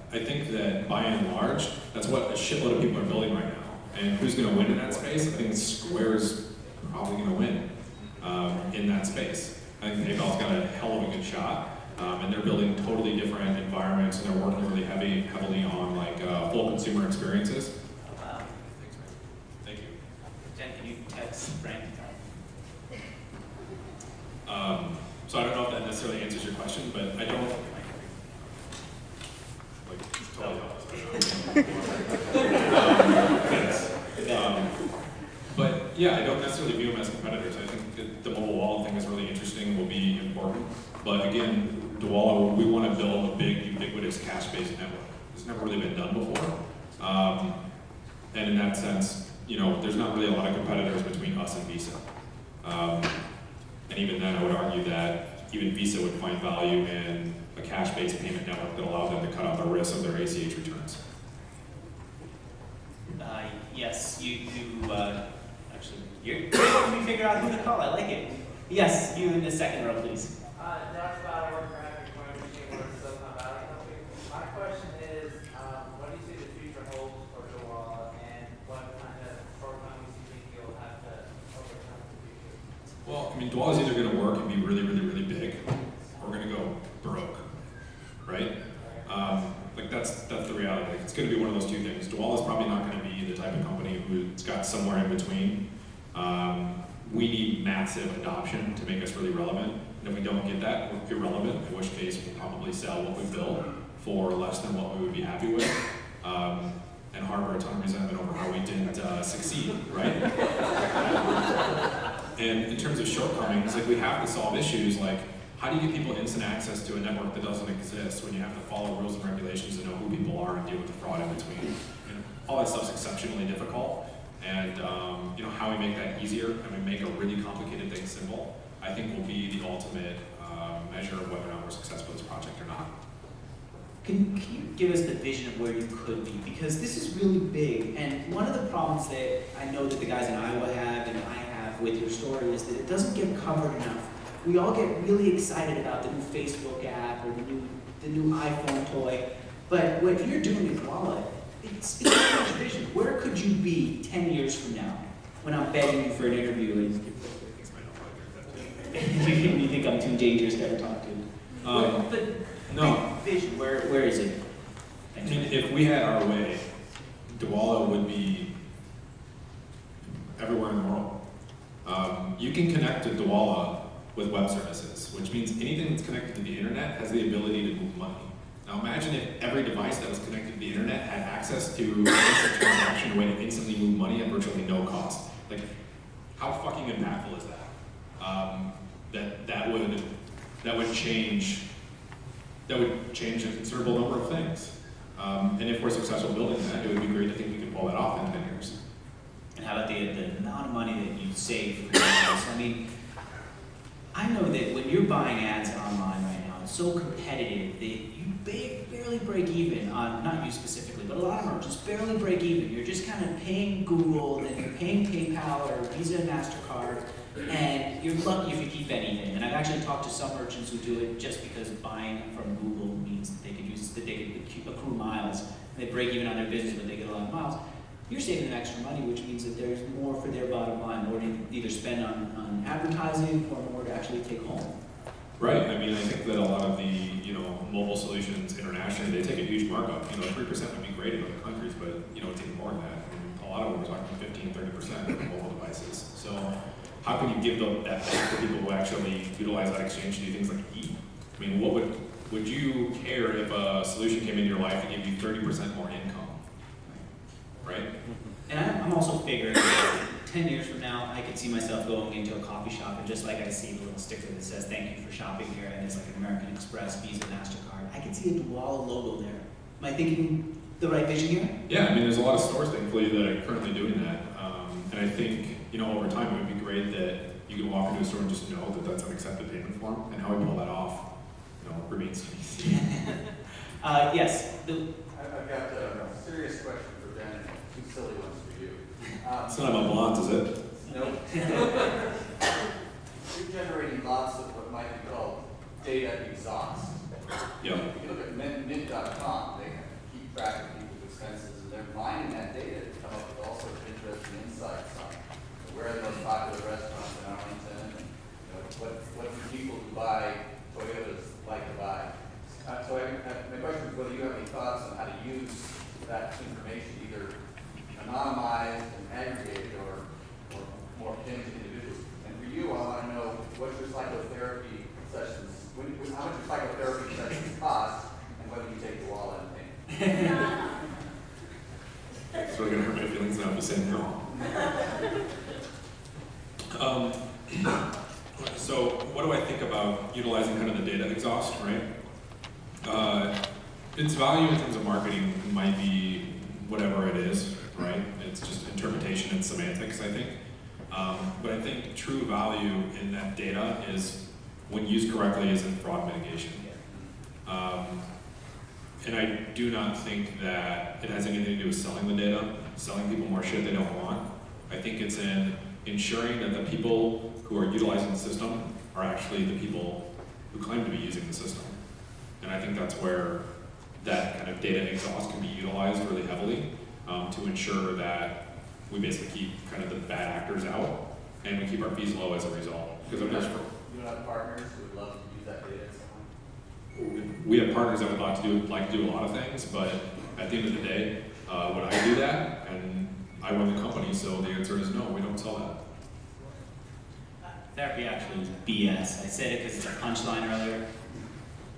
I think that by and large, that's what a shitload of people are building right now. And who's going to win in that space? I think Square's probably going to win in that space. I think PayPal's got a hell of a good shot, and they're building totally different environments, and they're working really heavily on like full consumer experiences. Wow. Thanks, man. Thank you. Jen, can you text Frank? So I don't know if that necessarily answers your question, but I don't like totally thanks. But yeah, I don't necessarily view them as competitors. I think that the mobile wallet thing is really interesting, will be important. But again, Dwolla, we want to build a big, ubiquitous cash-based network. It's never really been done before. And in that sense, there's not really a lot of competitors between us and Visa. And even then, I would argue that even Visa would find value in a cash-based payment network that allowed them to cut out the risk of their ACH returns. Yes, actually, you're helping me figure out who to call. I like it. Yes, you in the second row, please. Josh Bauer, work for Happy Point Machine Works, Silicon Valley Company. My question is, what do you see the future holds for Dwolla, and what kind of shortcomings do you think you'll have to overcome in the future? Well, I mean, Dwolla's either going to work and be really, really, really big, or we're going to go broke, right? Like that's the reality. Like, it's going to be one of those two things. Dwolla's probably not going to be the type of company who's got somewhere in between. We need massive adoption to make us really relevant. And if we don't get that, we're irrelevant, in which case we'll probably sell what we build for less than what we would be happy with. And harbor a ton of resentment over how we didn't succeed, right? And in terms of shortcomings, like we have to solve issues like, how do you get people instant access to a network that doesn't exist when you have to follow rules and regulations to know who people are and deal with the fraud in between? All that stuff's exceptionally difficult. And how we make that easier and we make a really complicated thing simple, I think will be the ultimate measure of whether or not we're successful with this project or not. Can you give us the vision of where you could be? Because this is really big, and one of the problems that I know that the guys in Iowa have and I have with your story is that it doesn't get covered enough. We all get really excited about the new Facebook app or the new iPhone toy, but what you're doing with Dwolla, it's a huge vision. Where could you be 10 years from now when I'm begging you for an interview and you think I'm too dangerous to ever talk to? No. Vision, where is it? I mean, if we had our way, Dwolla would be everywhere in the world. You can connect to Dwolla with web services, which means anything that's connected to the internet has the ability to move money. Now imagine if every device that was connected to the internet had access to an instant transaction, a way to instantly move money at virtually no cost. Like, how fucking impactful is that? That would change a considerable number of things. And if we're successful building that, it would be great to think we can pull that off in 10 years. And how about the amount of money that you save for your business? I mean, I know that when you're buying ads online right now, it's so competitive that you barely break even on, not you specifically, but a lot of them are just barely break even. You're just kind of paying Google, then you're paying PayPal or Visa and MasterCard, and you're lucky if you keep anything. And I've actually talked to some merchants who do it just because buying from Google means that they could accrue miles. And they break even on their business, but they get a lot of miles. You're saving them extra money, which means that there's more for their bottom line, more to either spend on advertising or more to actually take home. Right. I mean, I think that a lot of the mobile solutions internationally, they take a huge markup. 3% would be great in other countries, but it's even more than that. And a lot of them are talking 15-30% of mobile devices. So how can you give that back to people who actually utilize that exchange to do things like eat? I mean, what would you care if a solution came into your life and gave you 30% more income? Right? And I'm also figuring that 10 years from now, I could see myself going into a coffee shop and just like I see the little sticker that says, "Thank you for shopping here," and it's like an American Express, Visa, MasterCard. I can see a Dwolla logo there. Am I thinking the right vision here? Yeah, I mean, there's a lot of stores, thankfully, that are currently doing that. And I think, over time, it would be great that you could walk into a store and just know that that's an accepted payment form, and how we pull that off, remains to be seen. Yes. I've got a serious question for Ben and two silly ones for you. It's not about blondes, is it? Nope. You're generating lots of what might be called data exhaust. Yeah. If you look at mint.com, they keep track of people's expenses, and they're mining that data to come up with all sorts of interesting insights on where are the most popular restaurants in Arlington, and what do people who buy Toyotas like to buy. So my question is whether you have any thoughts on how to use that information, either anonymized and aggregated or more pinned to individuals. And for you, I want to know what's your psychotherapy sessions, how much your psychotherapy sessions cost, and whether you take Dwolla and pay. It's really going to hurt my feelings now if you say no. So what do I think about utilizing kind of the data exhaust, right? Its value in terms of marketing might be whatever it is, right? It's just interpretation and semantics, I think. But I think true value in that data is, when used correctly, is in fraud mitigation. And I do not think that it has anything to do with selling the data, selling people more shit they don't want. I think it's in ensuring that the people who are utilizing the system are actually the people who claim to be using the system. And I think that's where that kind of data exhaust can be utilized really heavily to ensure that we basically keep kind of the bad actors out and we keep our fees low as a result. Because I'm just You don't have partners who would love to use that data at some point? We have partners that would like to do a lot of things, but at the end of the day, would I do that? And I run the company, so the answer is no, we don't sell that. Therapy actually is BS. I said it because it's a punchline earlier.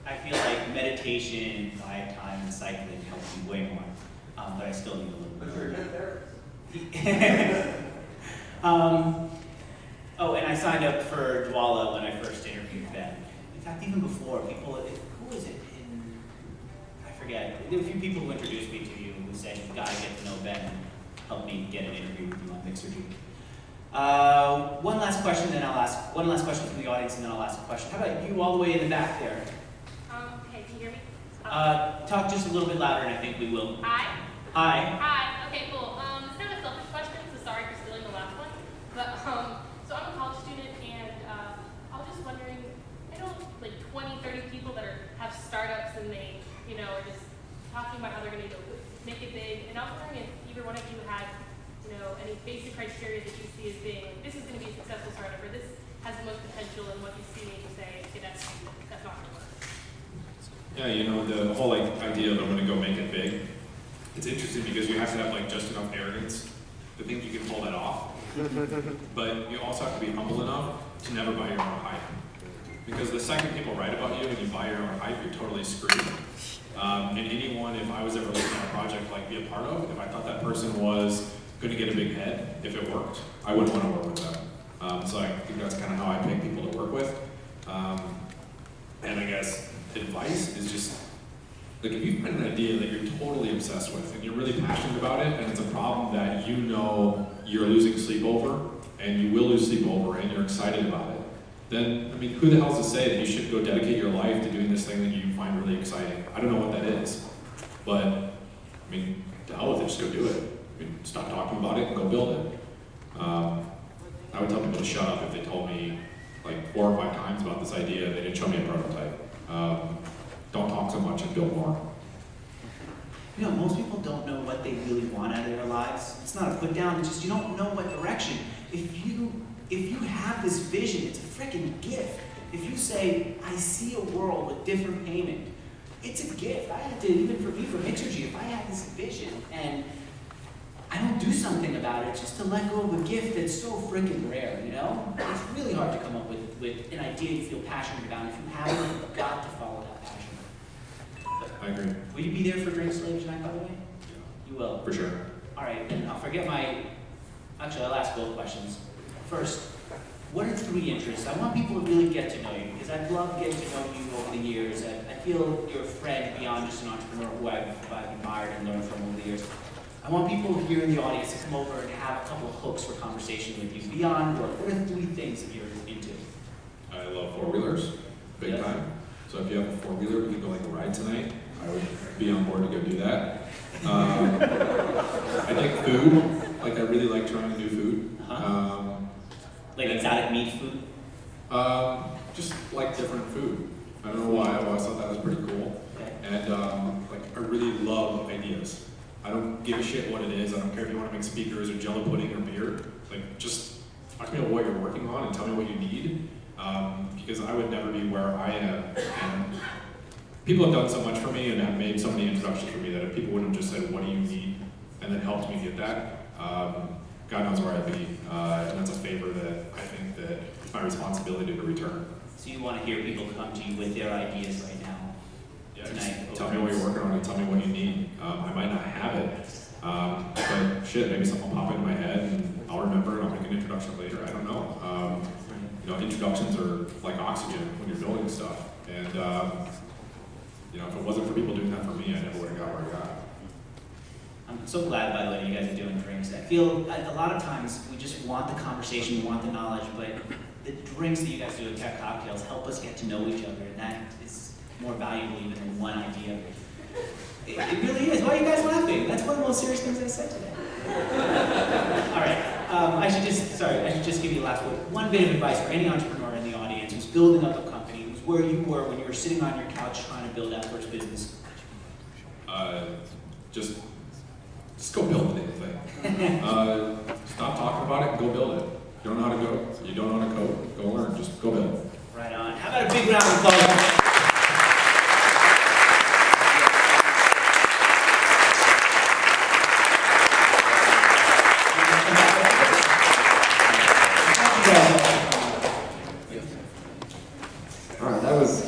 I feel like meditation, diet time, and cycling help me way more, but I still need a little bit. But you're a good therapist. Oh, and I signed up for Dwolla when I first interviewed Ben. In fact, even before, who was it? I forget. There were a few people who introduced me to you who said, "You gotta get to know Ben and help me get an interview with you on Mixergy." One last question, then I'll ask. One last question from the audience, and then I'll ask a question. How about you all the way in the back there? Hey, can you hear me? Talk just a little bit louder, and I think we will. Hi. Hi. Hi. Okay, cool. It's kind of a selfish question, so sorry for stealing the last one. But so I'm a college student, and I was just wondering, I know like 20, 30 people that have startups, and they, are just talking about how they're going to make it big. And I was wondering if either one of you had, any basic criteria that you see as being, this is going to be a successful startup, or this has the most potential, and what you see and you say, okay, that's not going to work. Yeah, the whole idea of I'm going to go make it big. It's interesting because you have to have just enough arrogance to think you can pull that off. But you also have to be humble enough to never buy your own hype. Because the second people write about you and you buy your own hype, you're totally screwed. And anyone, if I was ever looking at a project be a part of, if I thought that person was going to get a big head, if it worked, I wouldn't want to work with them. So I think that's kind of how I pick people to work with. And I guess advice is just, if you find an idea that you're totally obsessed with and you're really passionate about it, and it's a problem that you're losing sleep over, and you will lose sleep over, and you're excited about it, then, I mean, who the hell's to say that you should go dedicate your life to doing this thing that you find really exciting? I don't know what that is, but, I mean, to hell with it, just go do it. I mean, stop talking about it and go build it. I would tell people to shut up if they told me like 4 or 5 times about this idea. They didn't show me a prototype. Don't talk so much and build more. You know, most people don't know what they really want out of their lives. It's not a put down, it's just you don't know what direction. If you have this vision, it's a freaking gift. If you say, I see a world with different payment, it's a gift. I had to, even for me, for Mixergy, if I had this vision and I don't do something about it, just to let go of a gift that's so freaking rare, you know? It's really hard to come up with an idea you feel passionate about. If you haven't, you've got to follow that passion. I agree. Will you be there for Drinks Later tonight, by the way? You will. For sure. All right, then I'll forget actually I'll ask both questions. First, what are 3 interests? I want people to really get to know you, because I've loved getting to know you over the years. I feel you're a friend beyond just an entrepreneur who I've admired and learned from over the years. I want people here in the audience to come over and have a couple of hooks for conversation with you beyond work. What are 3 things that you're into? I love 4-wheelers, big time. So if you have a 4-wheeler, we can go like a ride tonight. I would be on board to go do that. I like food. Like I really like trying new food. Like exotic meat food? Just like different food. I don't know why. I always thought that was pretty cool. Okay. And like I really love ideas. I don't give a shit what it is. I don't care if you want to make speakers or Jello pudding or beer. Like just talk to me about what you're working on and tell me what you need. Because I would never be where I am. And people have done so much for me and have made so many introductions for me that if people would have just said, what do you need? And then helped me get that, God knows where I'd be. And that's a favor that I think that it's my responsibility to return. So you want to hear people come to you with their ideas right now? Yeah, just tell me what you're working on and tell me what you need. I might not have it, but shit, maybe something will pop into my head and I'll remember and I'll make an introduction later. I don't know. You know, introductions are like oxygen when you're building stuff. And you know, if it wasn't for people doing that for me, I never would have got where I got. I'm so glad, by the way, you guys are doing drinks. I feel a lot of times we just want the conversation, we want the knowledge, but the drinks that you guys do at Tech Cocktails help us get to know each other, and that is more valuable even than one idea. It really is. Why are you guys laughing? That's one of the most serious things I said today. All right. I should just give you the last word. One bit of advice for any entrepreneur in the audience who's building up a company, who's where you were when you were sitting on your couch trying to build that first business. Just go build the damn thing. Stop talking about it and go build it. You don't know how to code. You don't know how to code. Go learn. Just go build. Right on. How about a big round of applause?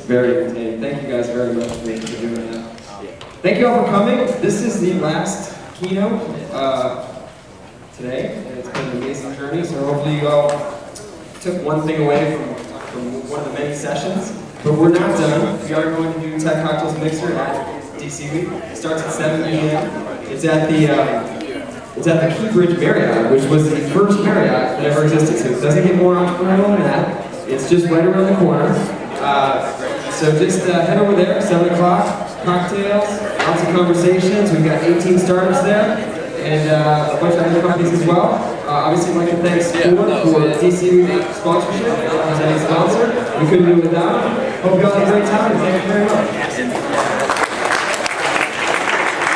Very entertaining. Thank you guys very much for doing that. Thank you all for coming. This is the last keynote today, and it's been an amazing journey. So hopefully you all took one thing away from one of the many sessions. But we're not done. We are going to do Tech Cocktails Mixer at DC Week. It starts at 7 p.m. It's at the Key Bridge Marriott, which was the first Marriott that ever existed. So it doesn't get more entrepreneurial than that. It's just right around the corner. So just head over there, 7 o'clock, cocktails, lots of conversations. We've got 18 startups there, and a bunch of other companies as well. Obviously, I'd like to thank Ford for DC sponsorship, presenting sponsor. We couldn't do it without them. Hope you all had a great time, and thank you very much.